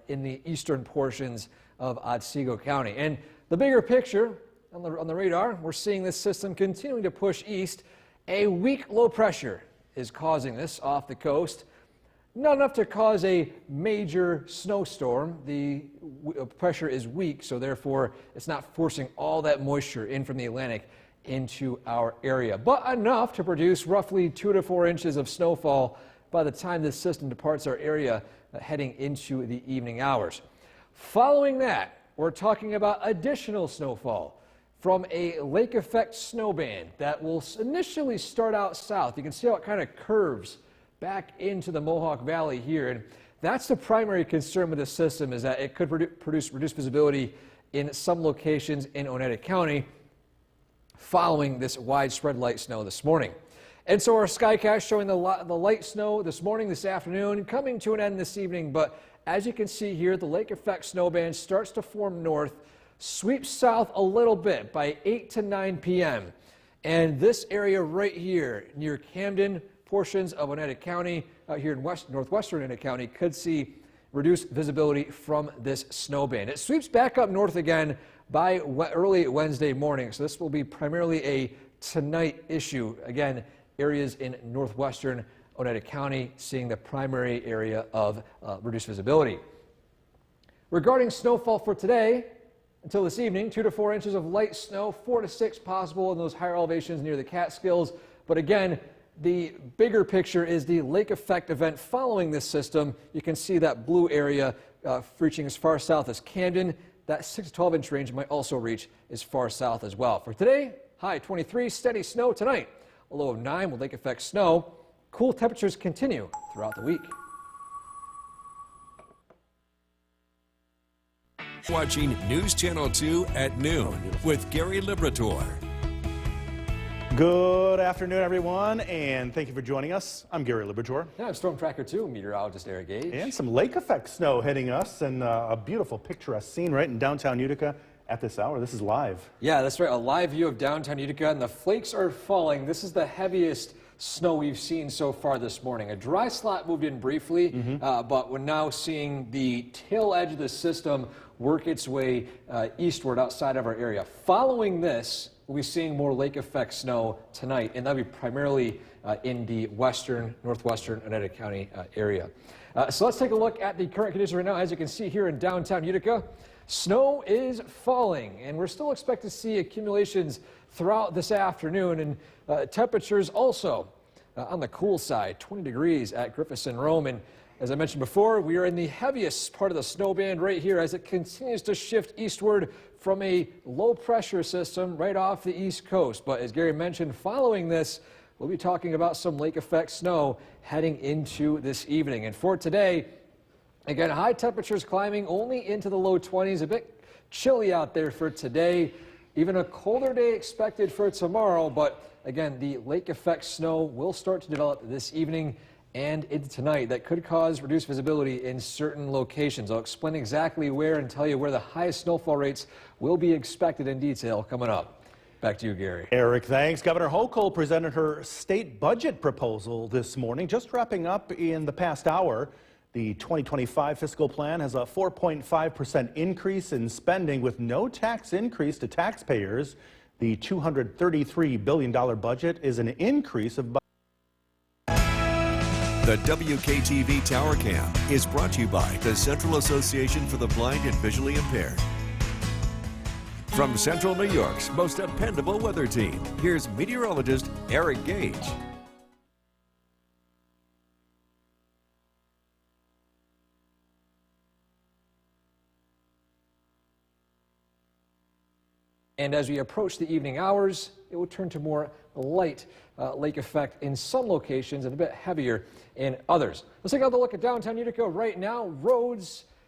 in the eastern portions of Otsego County. And the bigger picture on the radar, we're seeing this system continuing to push east. A weak low pressure is causing this off the coast. Not enough to cause a major snowstorm. The pressure is weak, so therefore it's not forcing all that moisture in from the Atlantic into our area, but enough to produce roughly 2 to 4 inches of snowfall by the time this system departs our area heading into the evening hours. Following that, we're talking about additional snowfall from a lake effect snow band that will initially start out south. You can see how it kind of curves back into the Mohawk Valley here, and that's the primary concern with this system, is that it could produce reduced visibility in some locations in Oneida County following this widespread light snow this morning. And so our skycast showing the light snow this morning, this afternoon, coming to an end this evening. But as you can see here, the lake effect snow band starts to form north, sweeps south a little bit by 8 to 9 p.m. And this area right here near Camden, portions of Oneida County, out here in northwestern Oneida County, could see reduced visibility from this snow band. It sweeps back up north again by early Wednesday morning, so this will be primarily a tonight issue. Again, areas in northwestern Oneida County seeing the primary area of reduced visibility. Regarding snowfall for today, until this evening, 2 to 4 inches of light snow, 4 to 6 possible in those higher elevations near the Catskills. But again, the bigger picture is the lake effect event following this system. You can see that blue area reaching as far south as Camden. That 6 to 12 inch range might also reach as far south as well. For today, high 23, steady snow tonight. A low of 9 with lake effect snow. Cool temperatures continue throughout the week. Watching News Channel 2 at noon with Gary Liberator. Good afternoon, everyone, and thank you for joining us. I'm Gary Liberator. Yeah, I'm Storm Tracker 2, meteorologist Eric Gage. And some lake effect snow hitting us, and a beautiful picturesque scene right in downtown Utica at this hour. This is live. Yeah, that's right, a live view of downtown Utica, and the flakes are falling. This is the heaviest snow we've seen so far this morning. A dry slot moved in briefly, but we're now seeing the tail edge of the system work its way eastward outside of our area. Following this, we'll be seeing more lake effect snow tonight, and that'll be primarily in the northwestern Oneida County area. So let's take a look at the current conditions right now. As you can see here in downtown Utica, snow is falling, and we're still expecting to see accumulations throughout this afternoon, and temperatures also on the cool side, 20 degrees at Griffiths and Rome. And as I mentioned before, we are in the heaviest part of the snow band right here as it continues to shift eastward from a low pressure system right off the east coast. But as Gary mentioned, following this, we'll be talking about some lake effect snow heading into this evening. And for today, again, high temperatures climbing only into the low 20s, a bit chilly out there for today. Even a colder day expected for tomorrow, but again, the lake effect snow will start to develop this evening and into tonight that could cause reduced visibility in certain locations. I'll explain exactly where and tell you where the highest snowfall rates will be expected in detail coming up. Back to you, Gary. Eric, thanks. Governor Hochul presented her state budget proposal this morning, just wrapping up in the past hour. The 2025 fiscal plan has a 4.5% increase in spending with no tax increase to taxpayers. The $233 billion budget is an increase of... The WKTV Tower Cam is brought to you by the Central Association for the Blind and Visually Impaired. From Central New York's most dependable weather team, here's meteorologist Eric Gage. And as we approach the evening hours, it will turn to more light lake effect in some locations and a bit heavier in others. Let's take another look at downtown Utica right now.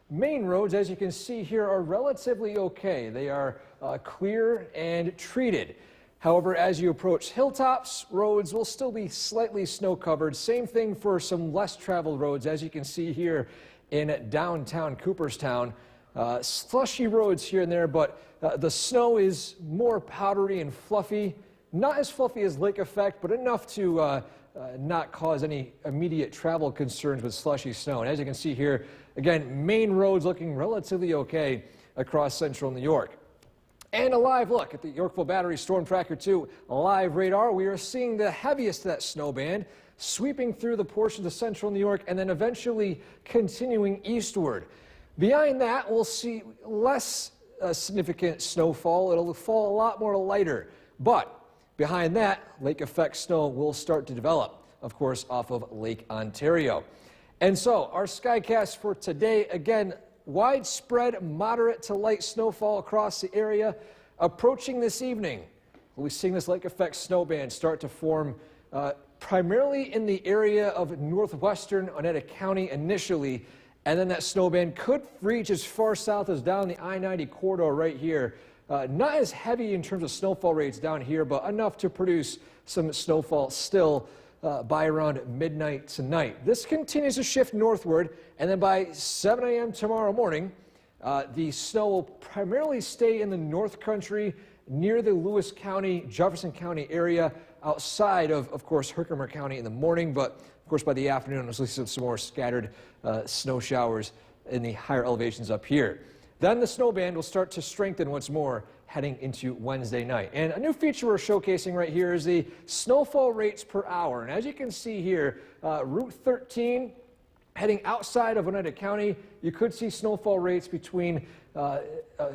Main roads, as you can see here, are relatively okay. They are clear and treated. However, as you approach hilltops, roads will still be slightly snow covered. Same thing for some less traveled roads, as you can see here in downtown Cooperstown. Slushy roads here and there, but the snow is more powdery and fluffy. Not as fluffy as lake effect, but enough to not cause any immediate travel concerns with slushy snow. And as you can see here, again, main roads looking relatively okay across central New York. And a live look at the Yorkville Battery Storm Tracker 2 live radar. We are seeing the heaviest of that snow band sweeping through the portions of central New York and then eventually continuing eastward. Behind that, we'll see less significant snowfall. It'll fall a lot more lighter. But behind that, lake effect snow will start to develop, of course, off of Lake Ontario. And so our skycast for today, again, widespread moderate to light snowfall across the area. Approaching this evening, we'll be seeing this lake effect snow band start to form primarily in the area of northwestern Oneida County initially. And then that snow band could reach as far south as down the I-90 corridor right here. Not as heavy in terms of snowfall rates down here, but enough to produce some snowfall still by around midnight tonight. This continues to shift northward, and then by 7 a.m. tomorrow morning, the snow will primarily stay in the North Country near the Lewis County, Jefferson County area, outside of course, Herkimer County in the morning, but of course by the afternoon, we'll see some more scattered snow showers in the higher elevations up here. Then the snow band will start to strengthen once more heading into Wednesday night. And a new feature we're showcasing right here is the snowfall rates per hour. And as you can see here, Route 13 heading outside of Oneida County, you could see snowfall rates between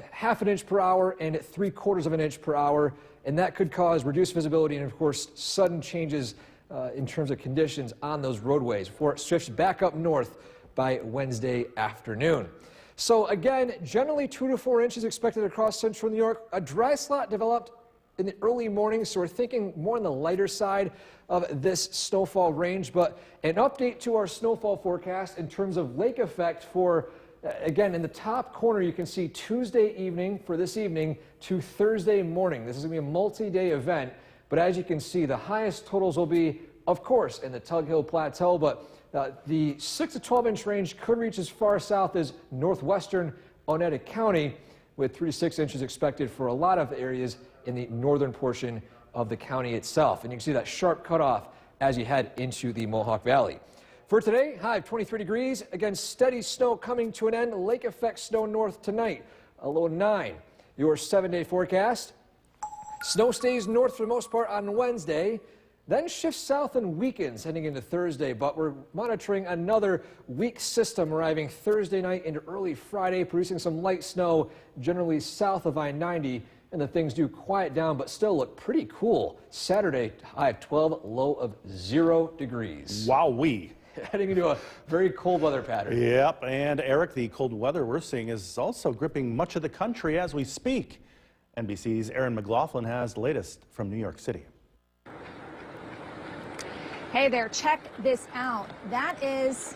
half an inch per hour and 3/4 of an inch per hour. And that could cause reduced visibility and, of course, sudden changes in terms of conditions on those roadways before it shifts back up north by Wednesday afternoon. So again, generally 2 to 4 inches expected across central New York. A dry slot developed in the early morning, so we're thinking more on the lighter side of this snowfall range. But an update to our snowfall forecast in terms of lake effect for, again, in the top corner, you can see Tuesday evening for this evening to Thursday morning. This is going to be a multi-day event. But as you can see, the highest totals will be, of course, in the Tug Hill Plateau, but the 6 to 12 inch range could reach as far south as northwestern Oneida County, with 3 to 6 inches expected for a lot of areas in the northern portion of the county itself. And you can see that sharp cutoff as you head into the Mohawk Valley. For today, high of 23 degrees. Again, steady snow coming to an end. Lake effect snow north tonight, a low of 9. Your 7-day forecast. Snow stays north for the most part on Wednesday, then shifts south and weakens heading into Thursday, but we're monitoring another weak system arriving Thursday night into early Friday, producing some light snow generally south of I-90, and the things do quiet down but still look pretty cool. Saturday, high of 12, low of 0 degrees. Wowee. Heading into a very cold weather pattern. Yep, and Eric, the cold weather we're seeing is also gripping much of the country as we speak. NBC's Aaron McLaughlin has the latest from New York City. Hey there, check this out. That is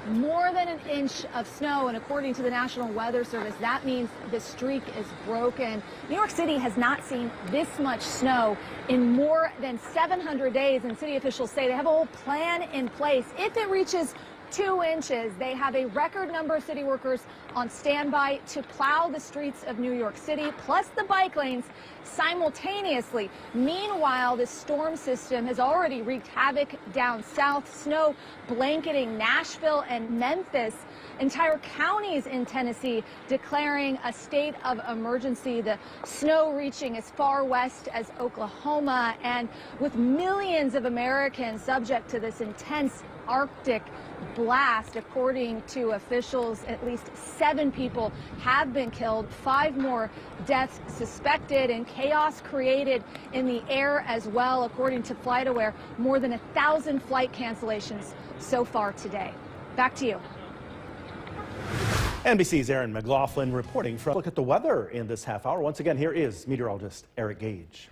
more than an inch of snow, and according to the National Weather Service, that means the streak is broken. New York City has not seen this much snow in more than 700 days, and city officials say they have a whole plan in place. If it reaches 2 inches, they have a record number of city workers on standby to plow the streets of New York City, plus the bike lanes simultaneously. Meanwhile, this storm system has already wreaked havoc down south, snow blanketing Nashville and Memphis. Entire counties in Tennessee declaring a state of emergency. The snow reaching as far west as Oklahoma, and with millions of Americans subject to this intense Arctic blast. According to officials, at least 7 people have been killed, 5 more deaths suspected, and chaos created in the air as well. According to FlightAware, more than 1,000 flight cancellations so far today. Back to you. NBC's Aaron McLaughlin reporting from. Look at the weather in this half hour. Once again, here is meteorologist Eric Gage.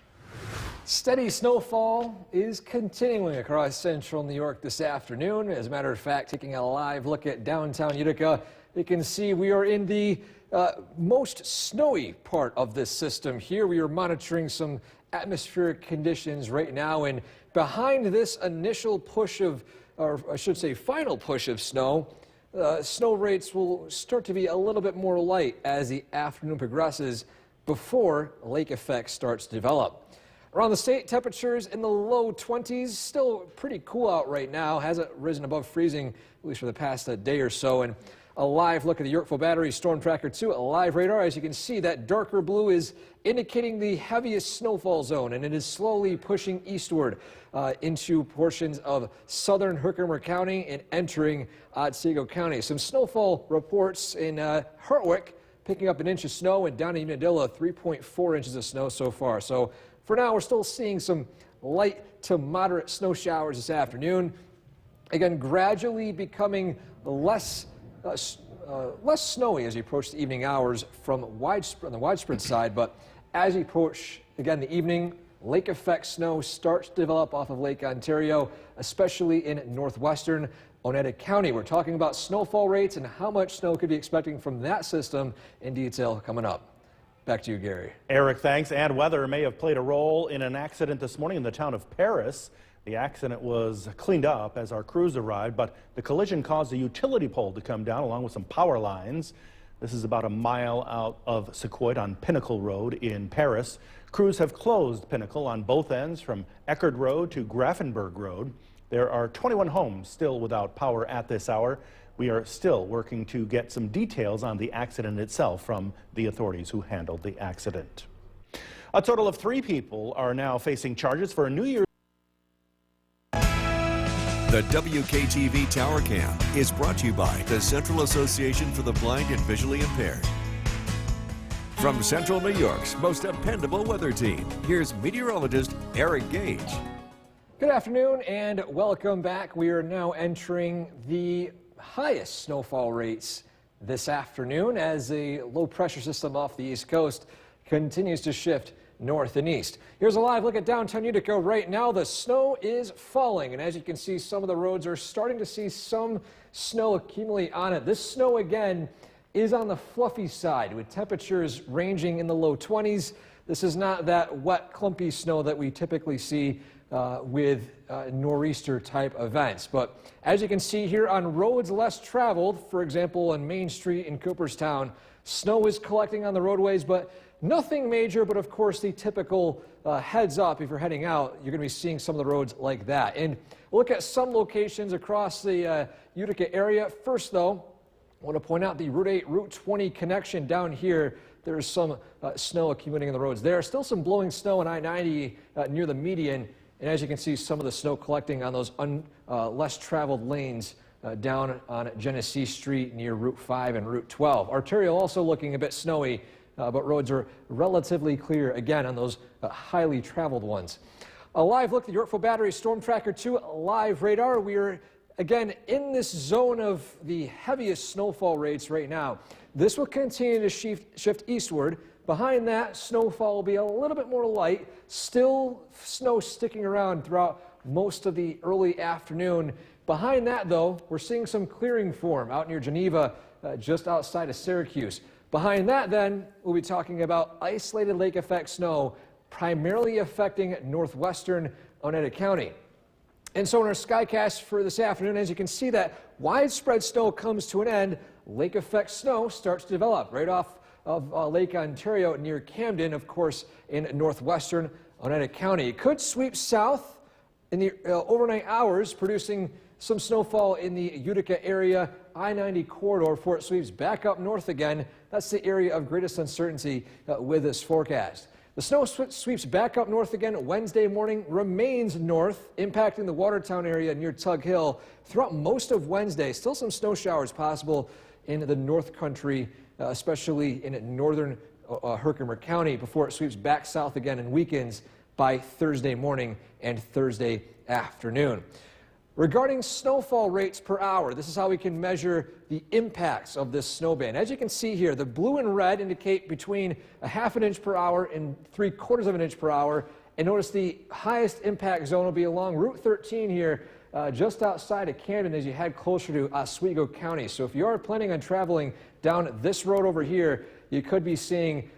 Steady snowfall is continuing across central New York this afternoon. As a matter of fact, taking a live look at downtown Utica, you can see we are in the most snowy part of this system here. We are monitoring some atmospheric conditions right now, and behind this initial push of, or I should say final push of snow, snow rates will start to be a little bit more light as the afternoon progresses before lake effect starts to develop. Around the state, temperatures in the low 20s, still pretty cool out right now. Hasn't risen above freezing, at least for the past day or so. And a live look at the Yorkville Battery Storm Tracker 2, a live radar. As you can see, that darker blue is indicating the heaviest snowfall zone, and it is slowly pushing eastward into portions of southern Herkimer County and entering Otsego County. Some snowfall reports in Hartwick, picking up an inch of snow, and down in Unadilla, 3.4 inches of snow so far. So for now, we're still seeing some light to moderate snow showers this afternoon. Again, gradually becoming less snowy as you approach the evening hours from on the widespread side. But as you approach, again, the evening, lake effect snow starts to develop off of Lake Ontario, especially in northwestern Oneida County. We're talking about snowfall rates and how much snow could be expecting from that system in detail coming up. Back to you, Gary. Eric, thanks. And weather may have played a role in an accident this morning in the town of Paris. The accident was cleaned up as our crews arrived, but the collision caused a utility pole to come down along with some power lines. This is about a mile out of Sequoia on Pinnacle Road in Paris. Crews have closed Pinnacle on both ends from Eckerd Road to Grafenberg Road. There are 21 homes still without power at this hour. We are still working to get some details on the accident itself from the authorities who handled the accident. A total of 3 people are now facing charges for a New Year's. The WKTV Tower Cam is brought to you by the Central Association for the Blind and Visually Impaired. From Central New York's most dependable weather team, here's meteorologist Eric Gage. Good afternoon and welcome back. We are now entering the highest snowfall rates this afternoon as a low pressure system off the East Coast continues to shift north and east. Here's a live look at downtown Utica right now. The snow is falling, and as you can see, some of the roads are starting to see some snow accumulate on it. This snow again is on the fluffy side with temperatures ranging in the low 20s. This is not that wet, clumpy snow that we typically see with nor'easter type events. But as you can see here on roads less traveled, for example on Main Street in Cooperstown, snow is collecting on the roadways, but nothing major. But of course the typical heads up, if you're heading out, you're going to be seeing some of the roads like that. And look at some locations across the Utica area. First though, I want to point out the Route 8, Route 20 connection down here. There's some snow accumulating on the roads there. Still some blowing snow on I-90 near the median. And as you can see, some of the snow collecting on those less traveled lanes down on Genesee Street near Route 5 and Route 12. Arterial also looking a bit snowy, but roads are relatively clear again on those highly traveled ones. A live look at the Yorkville Battery Storm Tracker 2 live radar. We are again in this zone of the heaviest snowfall rates right now. This will continue to shift eastward. Behind that, snowfall will be a little bit more light. Still snow sticking around throughout most of the early afternoon Behind that, though, we're seeing some clearing form out near Geneva, just outside of Syracuse. Behind that, then, we'll be talking about isolated lake effect snow, primarily affecting northwestern Oneida County. And so in our skycast for this afternoon, as you can see, that widespread snow comes to an end. Lake effect snow starts to develop right off of Lake Ontario near Camden, of course, in northwestern Oneida County. It could sweep south in the overnight hours, producing some snowfall in the Utica area, I-90 corridor before it sweeps back up north again. That's the area of greatest uncertainty with this forecast. The snow sweeps back up north again Wednesday morning, remains north, impacting the Watertown area near Tug Hill throughout most of Wednesday. Still some snow showers possible in the North Country, especially in northern Herkimer County, before it sweeps back south again and weakens by Thursday morning and Thursday afternoon. Regarding snowfall rates per hour, this is how we can measure the impacts of this snow band. As you can see here, the blue and red indicate between a ½ inch per hour and 3/4 of an inch per hour. And notice the highest impact zone will be along Route 13 here, just outside of Camden as you head closer to Oswego County. So if you are planning on traveling down this road over here, you could be seeing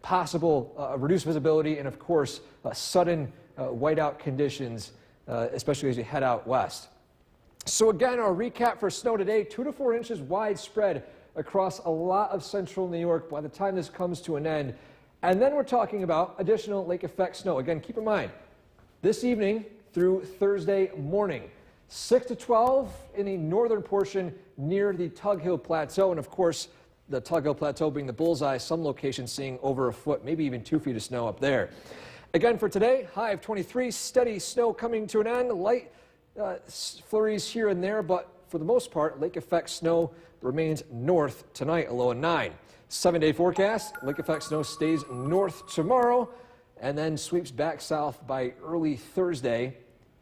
possible reduced visibility and, of course, sudden whiteout conditions, especially as you head out west. So again, our recap for snow today, 2 to 4 inches widespread across a lot of central New York by the time this comes to an end. And then we're talking about additional lake effect snow. Again, keep in mind, this evening through Thursday morning, 6 to 12 in the northern portion near the Tug Hill Plateau. And of course, the Tug Hill Plateau being the bullseye, some locations seeing over a foot, maybe even 2 feet of snow up there. Again, for today, high of 23, steady snow coming to an end, light flurries here and there, but for the most part, lake effect snow remains north tonight, a low of 9. 7-day forecast, lake effect snow stays north tomorrow and then sweeps back south by early Thursday.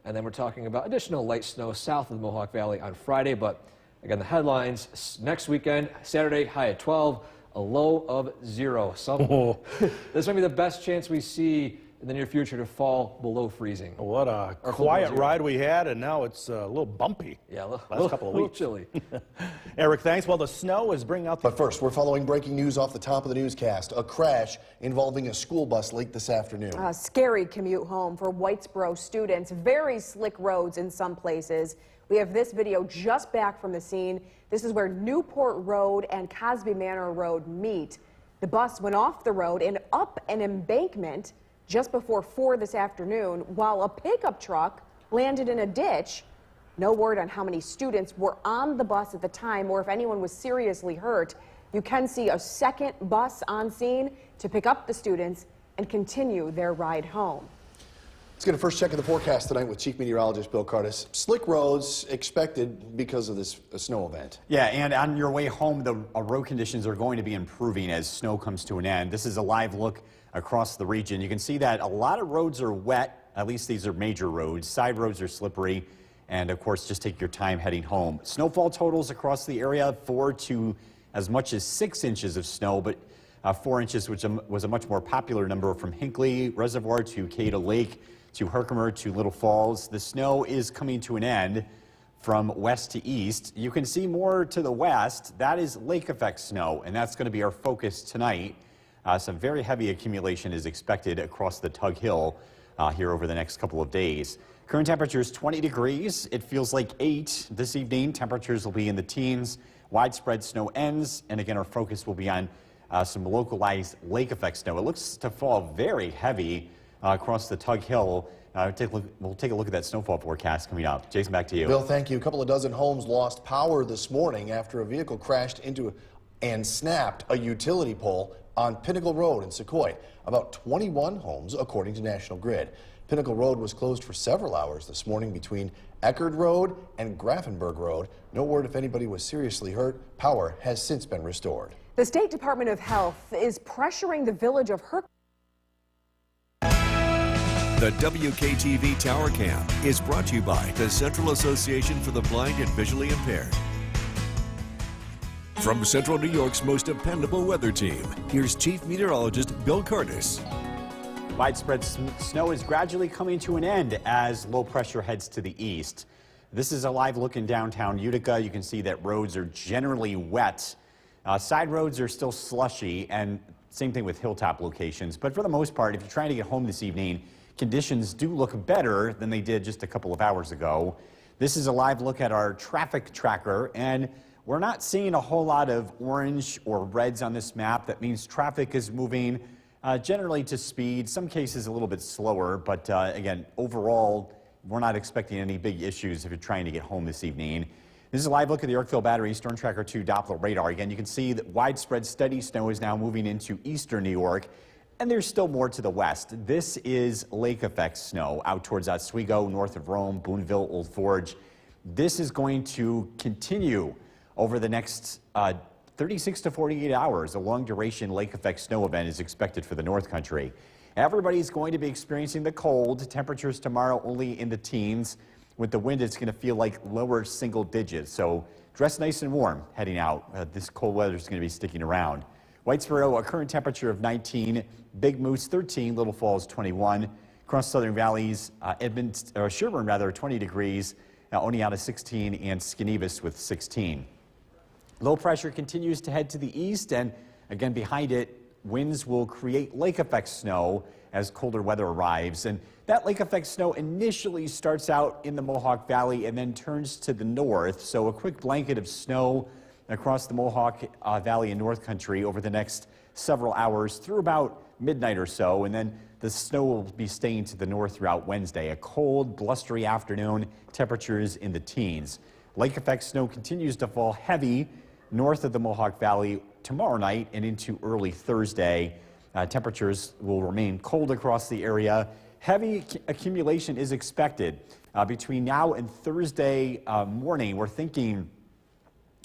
And then we're talking about additional light snow south of the Mohawk Valley on Friday. But again, the headlines next weekend, Saturday, high of 12, a low of 0. This might be the best chance we see in the near future to fall below freezing. What a quiet ride we had, and now it's a little bumpy. Yeah, last couple of weeks. A little chilly. Eric, thanks. Well, the snow is bringing out the... But first, we're following breaking news off the top of the newscast. A crash involving a school bus late this afternoon. A scary commute home for Whitesboro students. Very slick roads in some places. We have this video just back from the scene. This is where Newport Road and Cosby Manor Road meet. The bus went off the road and up an embankment just before 4 this afternoon, while a pickup truck landed in a ditch. No word on how many students were on the bus at the time or if anyone was seriously hurt. You can see a second bus on scene to pick up the students and continue their ride home. Let's get a first check of the forecast tonight with Chief Meteorologist Bill Curtis. Slick roads expected because of this snow event. Yeah, and on your way home, the road conditions are going to be improving as snow comes to an end. This is a live look across the region. You can see that a lot of roads are wet. At least these are major roads. Side roads are slippery. And of course, just take your time heading home. Snowfall totals across the area, 4 to as much as 6 inches of snow, but 4 inches, which was a much more popular number from Hinckley Reservoir to Cato Lake to Herkimer to Little Falls. The snow is coming to an end from west to east. You can see more to the west. That is lake effect snow, and that's going to be our focus tonight. Some very heavy accumulation is expected across the Tug Hill here over the next couple of days. Current temperature is 20 degrees. It feels like 8 this evening. Temperatures will be in the teens. Widespread snow ends, and again, our focus will be on some localized lake effect snow. It looks to fall very heavy across the Tug Hill. We'll take a look at that snowfall forecast coming up. Jason, back to you. Bill, thank you. A couple of dozen homes lost power this morning after a vehicle crashed into and snapped a utility pole on Pinnacle Road in Sequoia. About 21 homes, according to National Grid. Pinnacle Road was closed for several hours this morning between Eckerd Road and Grafenberg Road. No word if anybody was seriously hurt. Power has since been restored. The State Department of Health is pressuring the village of Herkimer. The WKTV Tower Cam is brought to you by the Central Association for the Blind and Visually Impaired. From Central New York's most dependable weather team, here's Chief Meteorologist Bill Curtis. Widespread snow is gradually coming to an end as low pressure heads to the east. This is a live look in downtown Utica. You can see that roads are generally wet. Side roads are still slushy, and same thing with hilltop locations. But for the most part, if you're trying to get home this evening, conditions do look better than they did just a couple of hours ago. This is a live look at our traffic tracker, and we're not seeing a whole lot of orange or reds on this map. That means traffic is moving generally to speed, some cases a little bit slower, but again, overall, we're not expecting any big issues if you're trying to get home this evening. This is a live look at the Yorkville Battery Storm Tracker 2 Doppler radar. Again, you can see that widespread steady snow is now moving into eastern New York, and there's still more to the west. This is lake effect snow out towards Oswego, north of Rome, Boonville, Old Forge. This is going to continue over the next 36 to 48 hours. A long duration lake effect snow event is expected for the North Country. Everybody's going to be experiencing the cold. Temperatures tomorrow only in the teens. With the wind, it's going to feel like lower single digits. So dress nice and warm heading out. This cold weather is going to be sticking around. Whitesboro, a current temperature of 19. Big Moose, 13. Little Falls, 21. Across Southern Valleys, Sherburne, 20 degrees. Oneonta, 16. And Skenevis with 16. Low pressure continues to head to the east, and again behind it, winds will create lake effect snow as colder weather arrives. And that lake effect snow initially starts out in the Mohawk Valley and then turns to the north. So a quick blanket of snow across the Mohawk Valley and North Country over the next several hours through about midnight or so. And then the snow will be staying to the north throughout Wednesday. A cold, blustery afternoon, temperatures in the teens. Lake effect snow continues to fall heavy north of the Mohawk Valley tomorrow night and into early Thursday. Temperatures will remain cold across the area. Heavy accumulation is expected between now and Thursday morning. We're thinking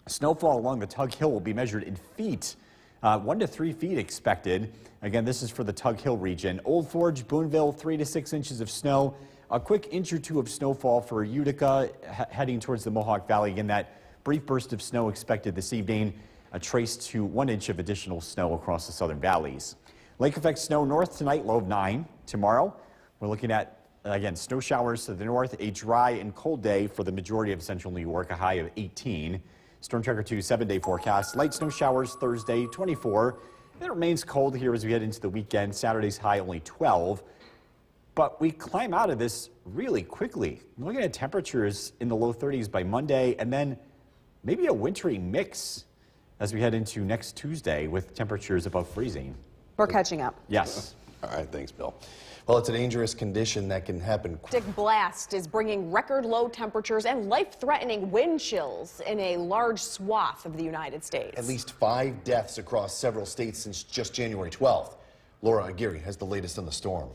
snowfall along the Tug Hill will be measured in feet. 1 to 3 feet expected. Again, this is for the Tug Hill region. Old Forge, Boonville, 3 to 6 inches of snow. A quick inch or two of snowfall for Utica heading towards the Mohawk Valley. Again, that brief burst of snow expected this evening, a trace to 1 inch of additional snow across the southern valleys. Lake effect snow north tonight, low of 9. Tomorrow, we're looking at, again, snow showers to the north, a dry and cold day for the majority of central New York, a high of 18. Storm Tracker 2 7-day forecast. Light snow showers Thursday, 24. It remains cold here as we head into the weekend. Saturday's high only 12. But we climb out of this really quickly. We're looking at temperatures in the low 30s by Monday, and then maybe a wintry mix as we head into next Tuesday with temperatures above freezing. We're catching up. Yes. All right, thanks, Bill. Well, it's a dangerous condition that can happen. Arctic blast is bringing record low temperatures and life-threatening wind chills in a large swath of the United States. At least 5 deaths across several states since just January 12th. Laura Aguirre has the latest on the storm.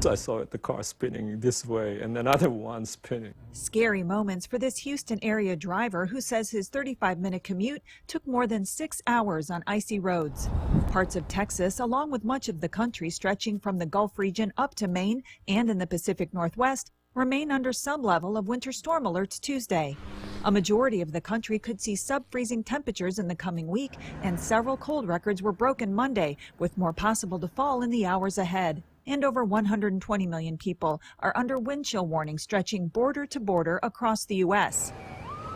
I saw the car spinning this way and another one spinning. Scary moments for this Houston area driver who says his 35-minute commute took more than 6 hours on icy roads. Parts of Texas, along with much of the country stretching from the Gulf region up to Maine and in the Pacific Northwest, remain under some level of winter storm alerts Tuesday. A majority of the country could see sub-freezing temperatures in the coming week, and several cold records were broken Monday, with more possible to fall in the hours ahead. And over 120 million people are under wind chill warnings stretching border to border across the U.S.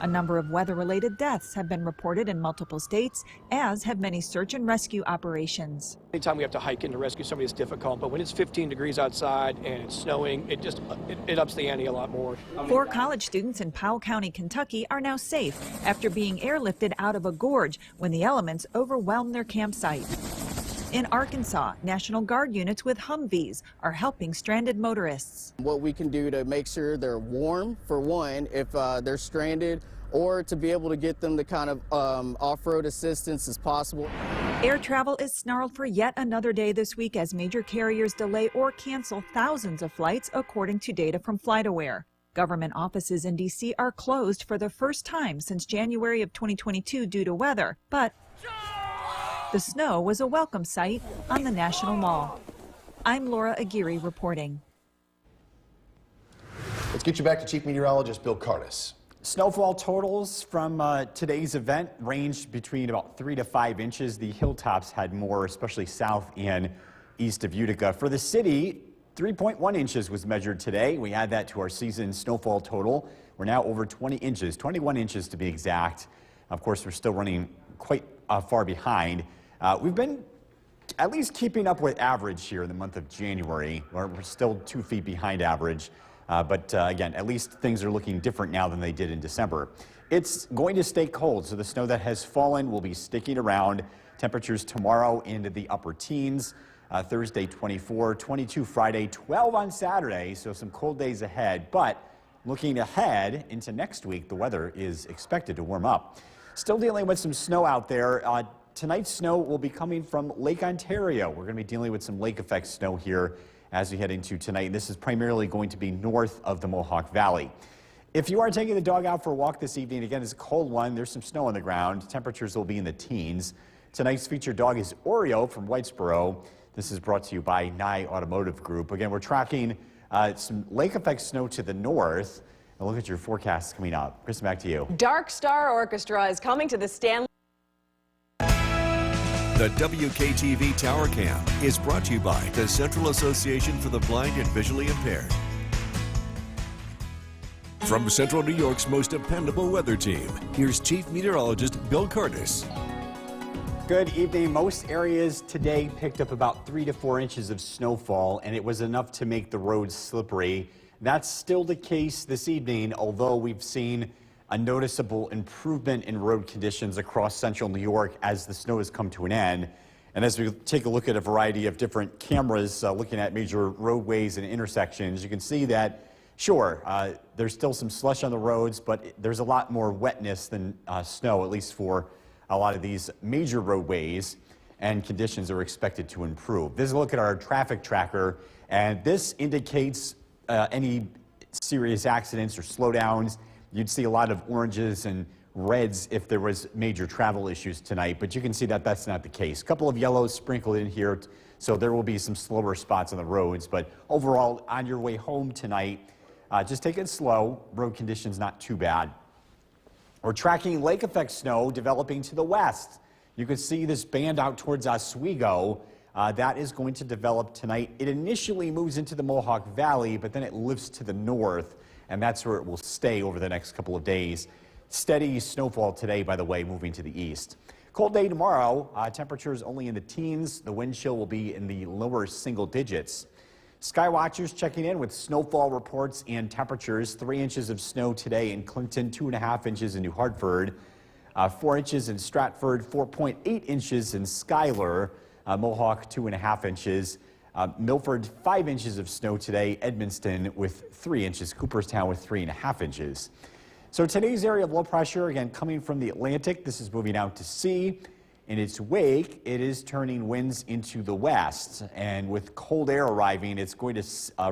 A number of weather-related deaths have been reported in multiple states, as have many search and rescue operations. Anytime we have to hike in to rescue somebody, it's difficult, but when it's 15 degrees outside and it's snowing, it ups the ante a lot more. 4 college students in Powell County, Kentucky are now safe after being airlifted out of a gorge when the elements overwhelmed their campsite. In Arkansas, National Guard units with Humvees are helping stranded motorists. What we can do to make sure they're warm, for one, if they're stranded, or to be able to get them the kind of off-road assistance as possible. Air travel is snarled for yet another day this week as major carriers delay or cancel thousands of flights, according to data from FlightAware. Government offices in D.C. are closed for the first time since January of 2022 due to weather, but the snow was a welcome sight on the National Mall. I'm Laura Aguirre reporting. Let's get you back to Chief Meteorologist Bill Cardis. Snowfall totals from today's event ranged between about 3 to 5 inches. The hilltops had more, especially south and east of Utica. For the city, 3.1 inches was measured today. We add that to our season snowfall total. We're now over 20 inches, 21 inches to be exact. Of course, we're still running quite far behind. We've been at least keeping up with average here in the month of January. We're still 2 feet behind average. But again, at least things are looking different now than they did in December. It's going to stay cold, so the snow that has fallen will be sticking around. Temperatures tomorrow into the upper teens. Thursday 24, 22 Friday, 12 on Saturday, so some cold days ahead. But looking ahead into next week, the weather is expected to warm up. Still dealing with some snow out there. Tonight's snow will be coming from Lake Ontario. We're going to be dealing with some lake effect snow here as we head into tonight. This is primarily going to be north of the Mohawk Valley. If you are taking the dog out for a walk this evening, again, it's a cold one. There's some snow on the ground. Temperatures will be in the teens. Tonight's featured dog is Oreo from Whitesboro. This is brought to you by Nye Automotive Group. Again, we're tracking some lake effect snow to the north. And look at your forecasts coming up. Kristen, back to you. Dark Star Orchestra is coming to the Stanley. The WKTV Tower Cam is brought to you by the Central Association for the Blind and Visually Impaired. From Central New York's most dependable weather team, here's Chief Meteorologist Bill Curtis. Good evening. Most areas today picked up about 3 to 4 inches of snowfall, and it was enough to make the roads slippery. That's still the case this evening, although we've seen a noticeable improvement in road conditions across central New York as the snow has come to an end. And as we take a look at a variety of different cameras looking at major roadways and intersections, you can see that, sure, there's still some slush on the roads, but there's a lot more wetness than snow, at least for a lot of these major roadways, and conditions are expected to improve. This is a look at our traffic tracker, and this indicates any serious accidents or slowdowns. You'd see a lot of oranges and reds if there was major travel issues tonight, but you can see that that's not the case. A couple of yellows sprinkled in here, so there will be some slower spots on the roads, but overall, on your way home tonight, just take it slow. Road conditions not too bad. We're tracking lake effect snow developing to the west. You can see this band out towards Oswego. That is going to develop tonight. It initially moves into the Mohawk Valley, but then it lifts to the north, and that's where it will stay over the next couple of days. Steady snowfall today, by the way, moving to the east. Cold day tomorrow. Temperatures only in the teens. The wind chill will be in the lower single digits. Sky watchers checking in with snowfall reports and temperatures. 3 inches of snow today in Clinton, 2.5 inches in New Hartford, 4 inches in Stratford, 4.8 inches in Schuyler, Mohawk 2.5 inches. Milford, 5 inches of snow today. Edmonston with 3 inches. Cooperstown with 3.5 inches. So today's area of low pressure, again, coming from the Atlantic. This is moving out to sea. In its wake, it is turning winds into the west. And with cold air arriving, it's going to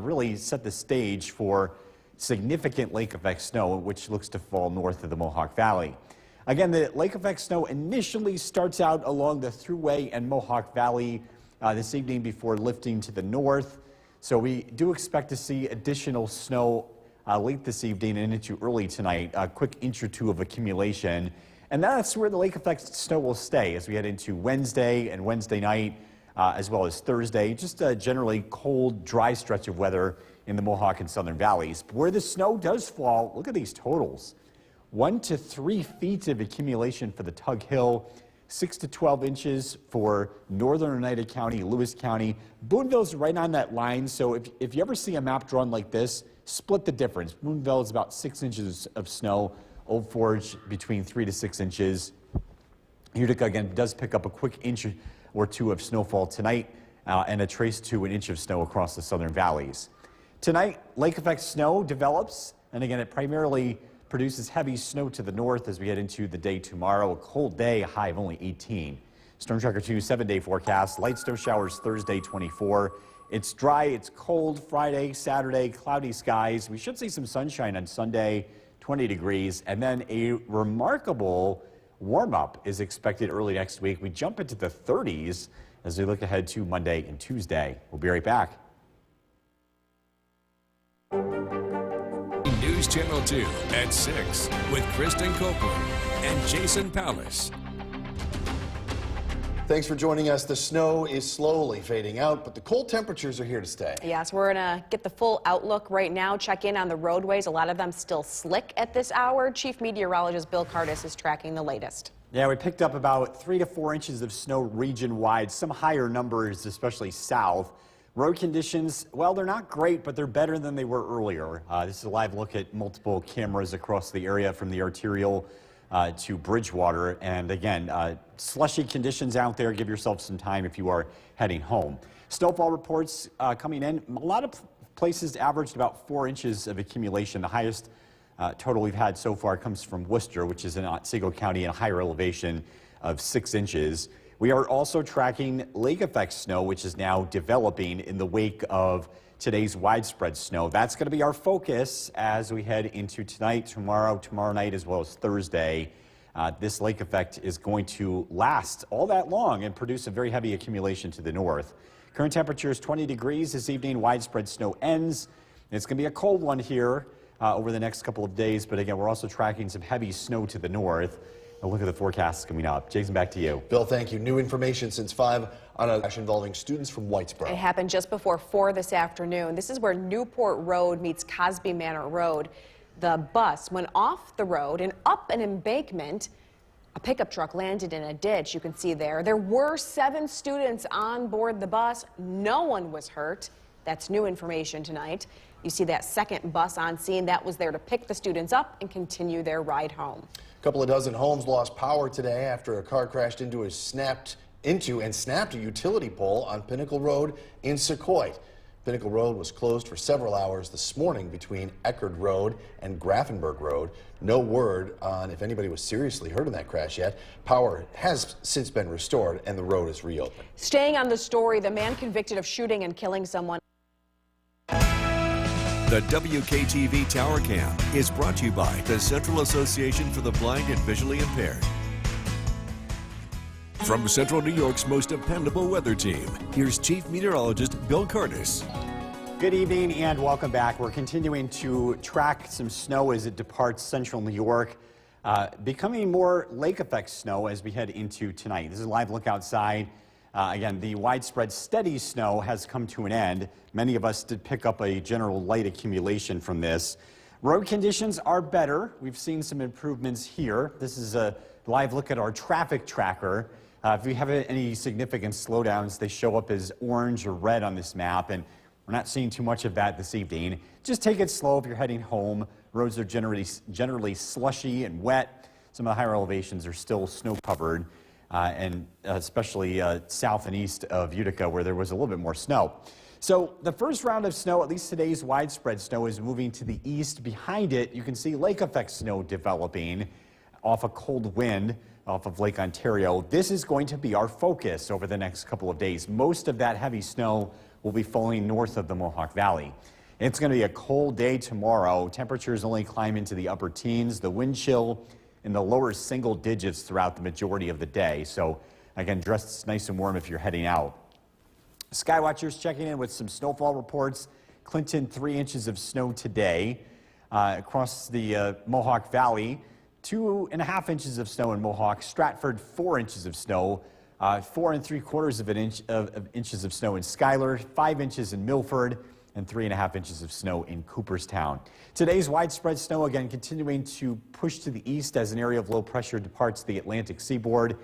really set the stage for significant lake effect snow, which looks to fall north of the Mohawk Valley. Again, the lake effect snow initially starts out along the Thruway and Mohawk Valley this evening before lifting to the north. So we do expect to see additional snow late this evening and into early tonight, a quick inch or two of accumulation. And that's where the lake effect snow will stay as we head into Wednesday and Wednesday night, as well as Thursday. Just a generally cold, dry stretch of weather in the Mohawk and southern valleys. But where the snow does fall, look at these totals. 1 to 3 feet of accumulation for the Tug Hill, 6 to 12 inches for northern Oneida County, Lewis County. Boonville's right on that line, so if you ever see a map drawn like this, split the difference. Boonville is about 6 inches of snow. Old Forge between 3 to 6 inches. Utica, again, does pick up a quick inch or two of snowfall tonight and a trace to an inch of snow across the southern valleys. Tonight, lake effect snow develops, and again, it primarily produces heavy snow to the north as we head into the day tomorrow. A cold day, a high of only 18. Storm Tracker 2 7-day forecast. Light snow showers Thursday 24. It's dry, it's cold Friday, Saturday, cloudy skies. We should see some sunshine on Sunday, 20 degrees, and then a remarkable warm-up is expected early next week. We jump into the 30s as we look ahead to Monday and Tuesday. We'll be right back. News Channel 2 at 6 with Kristen Copeland and Jason Pallas. Thanks for joining us. The snow is slowly fading out, but the cold temperatures are here to stay. Yes, we're going to get the full outlook right now. Check in on the roadways. A lot of them still slick at this hour. Chief Meteorologist Bill Curtis is tracking the latest. Yeah, we picked up about 3 to 4 inches of snow region-wide, some higher numbers, especially south. Road conditions, well, they're not great, but they're better than they were earlier. This is a live look at multiple cameras across the area from the arterial to Bridgewater. And again, slushy conditions out there. Give yourself some time if you are heading home. Snowfall reports coming in. A lot of places averaged about 4 inches of accumulation. The highest total we've had so far comes from Worcester, which is in Otsego County, in a higher elevation of 6 inches. We are also tracking lake effect snow, which is now developing in the wake of today's widespread snow. That's going to be our focus as we head into tonight, tomorrow night, as well as Thursday. This lake effect is going to last all that long and produce a very heavy accumulation to the north. Current temperature is 20 degrees this evening. Widespread snow ends. It's going to be a cold one here over the next couple of days, but again, we're also tracking some heavy snow to the north. A look at the forecasts coming up. Jason, back to you. Bill, thank you. New information since 5 on a crash involving students from Whitesboro. It happened just before 4 this afternoon. This is where Newport Road meets Cosby Manor Road. The bus went off the road and up an embankment. A pickup truck landed in a ditch, you can see there. There were 7 students on board the bus. No one was hurt. That's new information tonight. You see that second bus on scene. That was there to pick the students up and continue their ride home. A couple of dozen homes lost power today after a car crashed into and snapped a utility pole on Pinnacle Road in Secoy. Pinnacle Road was closed for several hours this morning between Eckerd Road and Grafenberg Road. No word on if anybody was seriously hurt in that crash yet. Power has since been restored and the road is reopened. Staying on the story, the man convicted of shooting and killing someone. The WKTV Tower Cam is brought to you by the Central Association for the Blind and Visually Impaired. From Central New York's most dependable weather team, here's Chief Meteorologist Bill Curtis. Good evening and welcome back. We're continuing to track some snow as it departs central New York, becoming more lake effect snow as we head into tonight. This is a live look outside. Again, the widespread steady snow has come to an end. Many of us did pick up a general light accumulation from this. Road conditions are better. We've seen some improvements here. This is a live look at our traffic tracker. If we have any significant slowdowns, they show up as orange or red on this map, and we're not seeing too much of that this evening. Just take it slow if you're heading home. Roads are generally slushy and wet. Some of the higher elevations are still snow-covered. And especially south and east of Utica, where there was a little bit more snow. So the first round of snow, at least today's widespread snow, is moving to the east. Behind it, you can see lake effect snow developing off a cold wind off of Lake Ontario. This is going to be our focus over the next couple of days. Most of that heavy snow will be falling north of the Mohawk Valley. It's going to be a cold day tomorrow. Temperatures only climb into the upper teens. The wind chill in the lower single digits throughout the majority of the day. So again, dress nice and warm if you're heading out. Skywatchers checking in with some snowfall reports. Clinton, 3 inches of snow today. Across the Mohawk Valley, 2.5 inches of snow in Mohawk. Stratford, 4 inches of snow. 4 3/4 inches of snow in Schuyler. 5 inches in Milford. And 3.5 inches of snow in Cooperstown. Today's widespread snow, again, continuing to push to the east as an area of low pressure departs the Atlantic seaboard.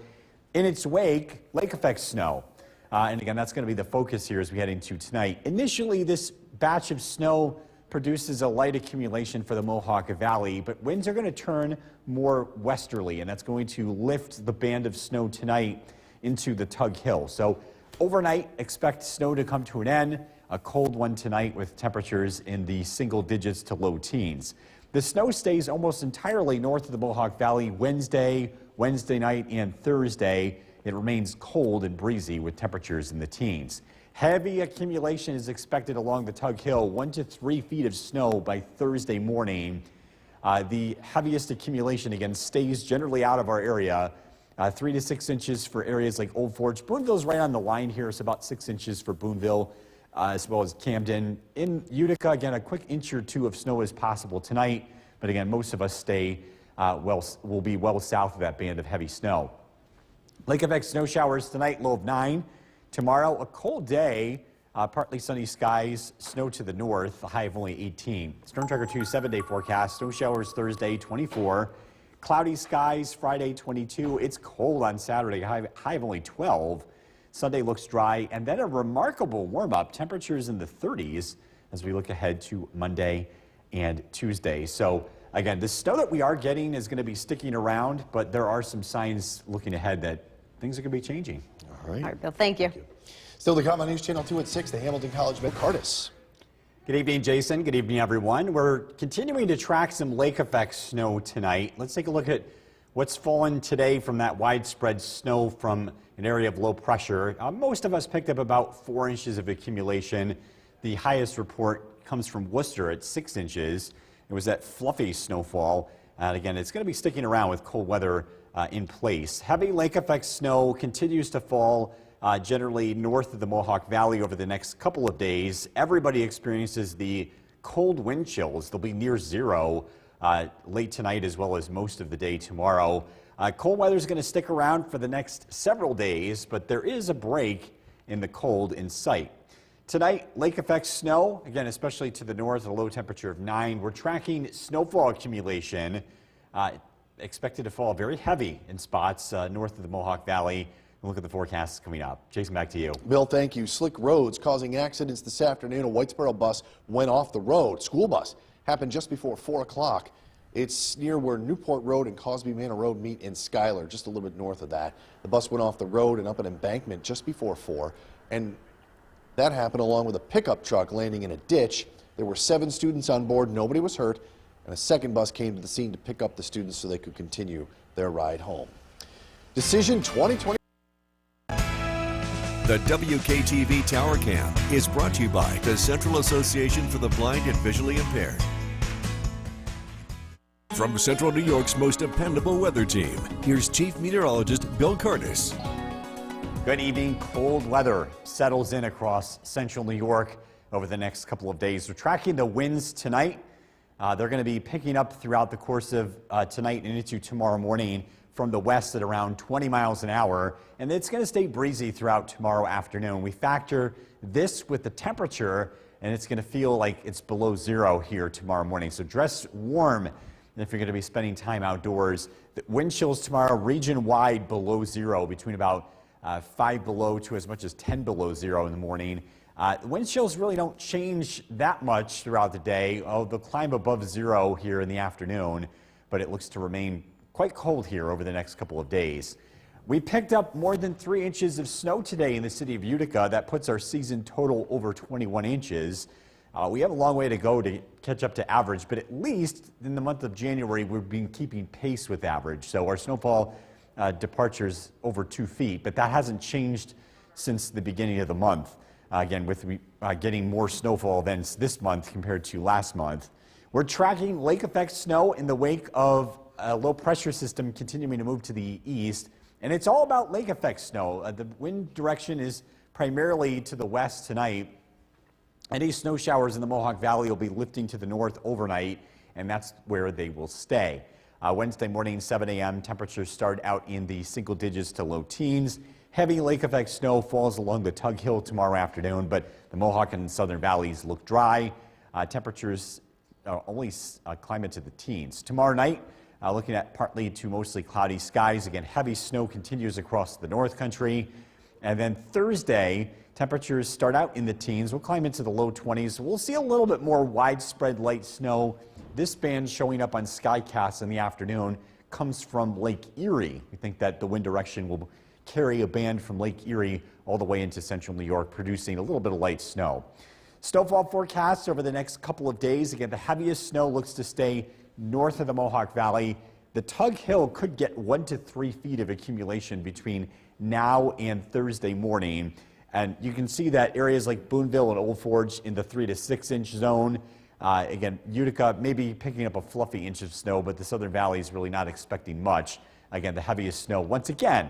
In its wake, lake effect snow. And again, that's going to be the focus here as we head into tonight. Initially, this batch of snow produces a light accumulation for the Mohawk Valley, but winds are going to turn more westerly, and that's going to lift the band of snow tonight into the Tug Hill. So overnight, expect snow to come to an end. A cold one tonight with temperatures in the single digits to low teens. The snow stays almost entirely north of the Mohawk Valley Wednesday night, and Thursday. It remains cold and breezy with temperatures in the teens. Heavy accumulation is expected along the Tug Hill, 1 to 3 feet of snow by Thursday morning. The heaviest accumulation, again, stays generally out of our area. 3 to 6 inches for areas like Old Forge. Boonville's right on the line here. It's about 6 inches for Boonville. As well as Camden. In Utica, again, a quick inch or two of snow is possible tonight, but again, most of us will be well south of that band of heavy snow. Lake effect snow showers tonight, low of 9. Tomorrow, a cold day, partly sunny skies, snow to the north, a high of only 18. Storm Tracker 2 7-day forecast, snow showers Thursday, 24. Cloudy skies Friday, 22. It's cold on Saturday, high of only 12. Sunday looks dry, and then a remarkable warm-up, temperatures in the 30s as we look ahead to Monday and Tuesday. So again, the snow that we are getting is going to be sticking around, but there are some signs looking ahead that things are going to be changing. All right. All right, Bill, thank you. Still to come on News Channel 2 at 6, the Hamilton College Bill Curtis. Good evening, Jason. Good evening, everyone. We're continuing to track some lake effect snow tonight. Let's take a look at what's fallen today from that widespread snow from an area of low pressure. Most of us picked up about 4 inches of accumulation. The highest report comes from Worcester at 6 inches. It was that fluffy snowfall. And again, it's going to be sticking around with cold weather in place. Heavy lake effect snow continues to fall generally north of the Mohawk Valley over the next couple of days. Everybody experiences the cold wind chills. They'll be near zero late tonight as well as most of the day tomorrow. Cold weather is going to stick around for the next several days, but there is a break in the cold in sight. Tonight, lake effect snow, again, especially to the north, a low temperature of 9. We're tracking snowfall accumulation, expected to fall very heavy in spots north of the Mohawk Valley. Look at the forecasts coming up. Jason, back to you. Bill, thank you. Slick roads causing accidents this afternoon. A Whitesboro bus went off the road. School bus happened just before 4 o'clock. It's near where Newport Road and Cosby Manor Road meet in Schuyler, just a little bit north of that. The bus went off the road and up an embankment just before 4. And that happened along with a pickup truck landing in a ditch. There were 7 students on board. Nobody was hurt. And a second bus came to the scene to pick up the students so they could continue their ride home. Decision 2020. The WKTV Tower Cam is brought to you by the Central Association for the Blind and Visually Impaired. From Central New York's most dependable weather team, here's Chief Meteorologist Bill Curtis. Good evening. Cold weather settles in across central New York over the next couple of days. We're tracking the winds tonight. They're going to be picking up throughout the course of tonight and into tomorrow morning from the west at around 20 miles an hour, and it's going to stay breezy throughout tomorrow afternoon. We factor this with the temperature, and it's going to feel like it's below zero here tomorrow morning. So dress warm if you're going to be spending time outdoors. The wind chills tomorrow region-wide below zero, between about 5 below to as much as 10 below zero in the morning. The wind chills really don't change that much throughout the day. Oh, they'll climb above zero here in the afternoon, but it looks to remain quite cold here over the next couple of days. We picked up more than 3 inches of snow today in the city of Utica. That puts our season total over 21 inches. We have a long way to go to catch up to average, but at least in the month of January, we've been keeping pace with average. So our snowfall departures over 2 feet, but that hasn't changed since the beginning of the month. Again, with getting more snowfall events this month compared to last month. We're tracking lake effect snow in the wake of a low pressure system continuing to move to the east, and it's all about lake effect snow. The wind direction is primarily to the west tonight. Any snow showers in the Mohawk Valley will be lifting to the north overnight, and that's where they will stay. Wednesday morning, 7 a.m., temperatures start out in the single digits to low teens. Heavy lake effect snow falls along the Tug Hill tomorrow afternoon, but the Mohawk and southern valleys look dry. Temperatures only climb into the teens. Tomorrow night, looking at partly to mostly cloudy skies. Again, heavy snow continues across the North Country. And then Thursday, temperatures start out in the teens. We'll climb into the low 20s. We'll see a little bit more widespread light snow. This band showing up on skycasts in the afternoon comes from Lake Erie. We think that the wind direction will carry a band from Lake Erie all the way into central New York, producing a little bit of light snow. Snowfall forecasts over the next couple of days. Again, the heaviest snow looks to stay north of the Mohawk Valley. The Tug Hill could get 1 to 3 feet of accumulation between now and Thursday morning. And you can see that areas like Boonville and Old Forge in the 3 to 6 inch zone. Again, Utica maybe picking up a fluffy inch of snow, but the southern valley is really not expecting much. Again, the heaviest snow once again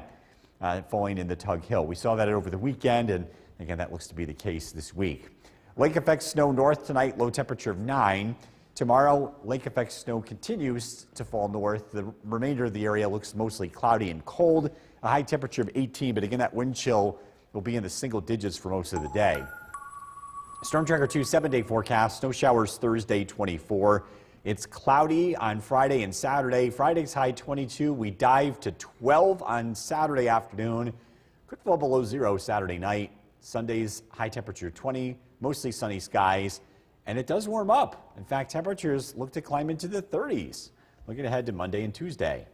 falling in the Tug Hill. We saw that over the weekend, and again, that looks to be the case this week. Lake effect snow north tonight, low temperature of 9. Tomorrow, lake effect snow continues to fall north. The remainder of the area looks mostly cloudy and cold. a high temperature of 18, but again, that wind chill will be in the single digits for most of the day. Storm Tracker 2 7-day forecast, snow showers Thursday 24. It's cloudy on Friday and Saturday. Friday's high 22. We dive to 12 on Saturday afternoon. Could fall below zero Saturday night. Sunday's high temperature 20, mostly sunny skies, and it does warm up. In fact, temperatures look to climb into the 30s. Looking ahead to Monday and Tuesday.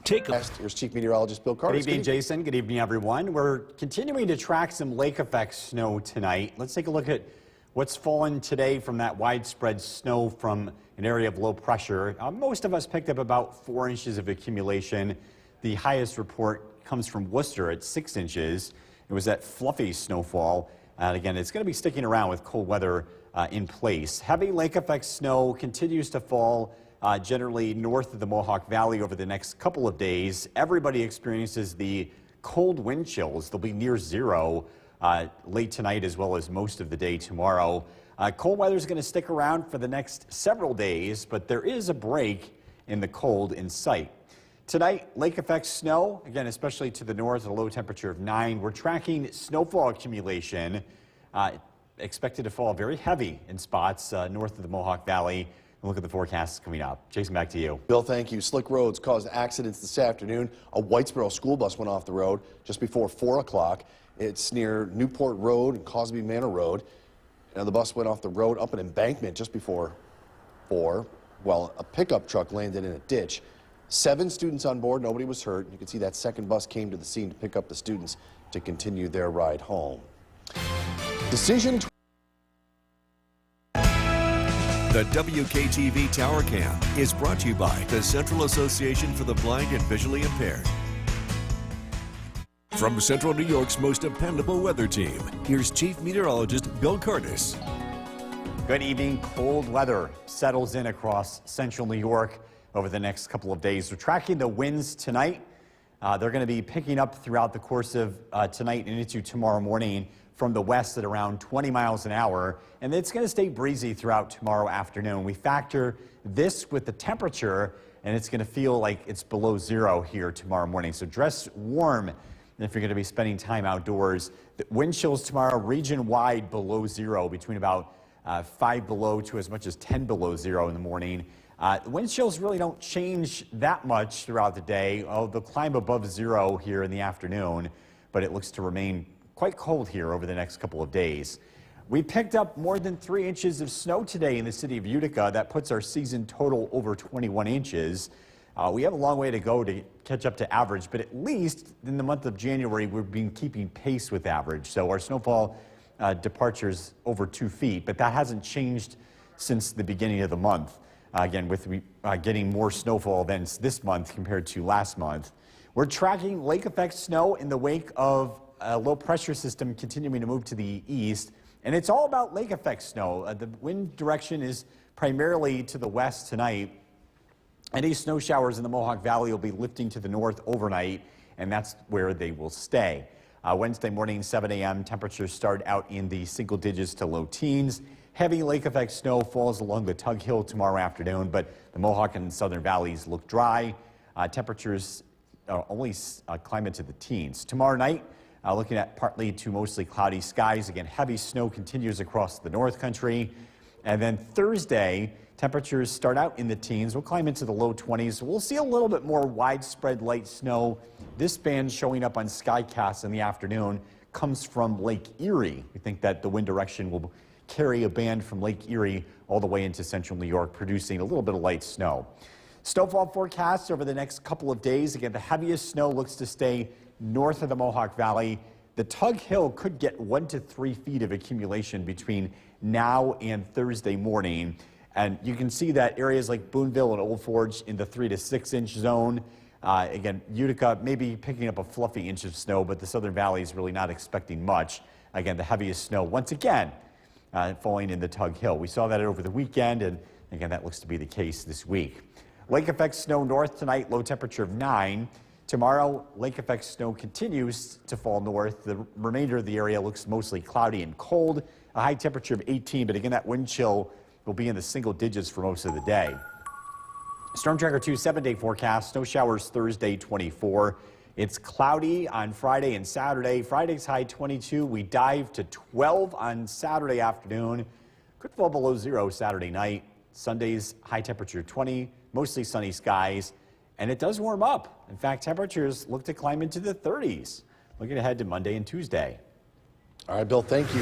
Here's Chief Meteorologist Bill Carter. Good evening, Jason. Good evening, everyone. We're continuing to track some lake effect snow tonight. Let's take a look at what's fallen today from that widespread snow from an area of low pressure. Most of us picked up about 4 inches of accumulation. The highest report comes from Worcester at 6 inches. It was that fluffy snowfall. And again, it's going to be sticking around with cold weather in place. Heavy lake effect snow continues to fall generally north of the Mohawk Valley over the next couple of days. Everybody experiences the cold wind chills. They'll be near zero late tonight as well as most of the day tomorrow. Cold weather is going to stick around for the next several days, but there is a break in the cold in sight. Tonight, lake effect snow, again, especially to the north, a low temperature of 9. We're tracking snowfall accumulation, expected to fall very heavy in spots north of the Mohawk Valley. Look at the forecasts coming up. Jason, back to you. Bill, thank you. Slick roads caused accidents this afternoon. A Whitesboro school bus went off the road just before 4 o'clock. It's near Newport Road and Cosby Manor Road. And the bus went off the road up an embankment just before 4, while a pickup truck landed in a ditch. 7 students on board, nobody was hurt. You can see that second bus came to the scene to pick up the students to continue their ride home. Decision. The WKTV Tower Cam is brought to you by the Central Association for the Blind and Visually Impaired. From Central New York's most dependable weather team, here's Chief Meteorologist Bill Curtis. Good evening. Cold weather settles in across central New York over the next couple of days. We're tracking the winds tonight. They're going to be picking up throughout the course of tonight and into tomorrow morning from the west at around 20 miles an hour, and it's going to stay breezy throughout tomorrow afternoon. We factor this with the temperature, and it's going to feel like it's below zero here tomorrow morning. So dress warm if you're going to be spending time outdoors. The wind chills tomorrow region-wide below zero, between about 5 below to as much as 10 below zero in the morning. The wind chills really don't change that much throughout the day. They'll climb above zero here in the afternoon, but it looks to remain quite cold here over the next couple of days. We picked up more than 3 inches of snow today in the city of Utica. That puts our season total over 21 inches. We have a long way to go to catch up to average, but at least in the month of January, we've been keeping pace with average. So our snowfall departures over 2 feet, but that hasn't changed since the beginning of the month. Again, with getting more snowfall than this month compared to last month. We're tracking lake effect snow in the wake of a low pressure system continuing to move to the east, and it's all about lake effect snow. The wind direction is primarily to the west tonight. Any snow showers in the Mohawk Valley will be lifting to the north overnight, and that's where they will stay. Wednesday morning, 7 a.m., temperatures start out in the single digits to low teens. Heavy lake effect snow falls along the Tug Hill tomorrow afternoon, but the Mohawk and southern valleys look dry. Temperatures only climb into the teens. Tomorrow night, looking at partly to mostly cloudy skies. Again, heavy snow continues across the North Country. And then Thursday, temperatures start out in the teens. We'll climb into the low 20s. We'll see a little bit more widespread light snow. This band showing up on skycasts in the afternoon comes from Lake Erie. We think that the wind direction will carry a band from Lake Erie all the way into central New York, producing a little bit of light snow. Snowfall forecasts over the next couple of days. Again, the heaviest snow looks to stay north of the Mohawk Valley. The Tug Hill could get 1 to 3 feet of accumulation between now and Thursday morning. And you can see that areas like Boonville and Old Forge in the 3 to 6 inch zone. Again, Utica maybe picking up a fluffy inch of snow, but the southern valley is really not expecting much. Again, the heaviest snow once again falling in the Tug Hill. We saw that over the weekend, and again, that looks to be the case this week. Lake effect snow north tonight, low temperature of 9. Tomorrow, lake effect snow continues to fall north. The remainder of the area looks mostly cloudy and cold. A high temperature of 18, but again, that wind chill will be in the single digits for most of the day. Storm Tracker 2 7-day forecast. Snow showers Thursday 24. It's cloudy on Friday and Saturday. Friday's high 22. We dive to 12 on Saturday afternoon. Could fall below 0 Saturday night. Sunday's high temperature 20. Mostly sunny skies. And it does warm up. In fact, temperatures look to climb into the 30s. Looking ahead to Monday and Tuesday. All right, Bill, thank you.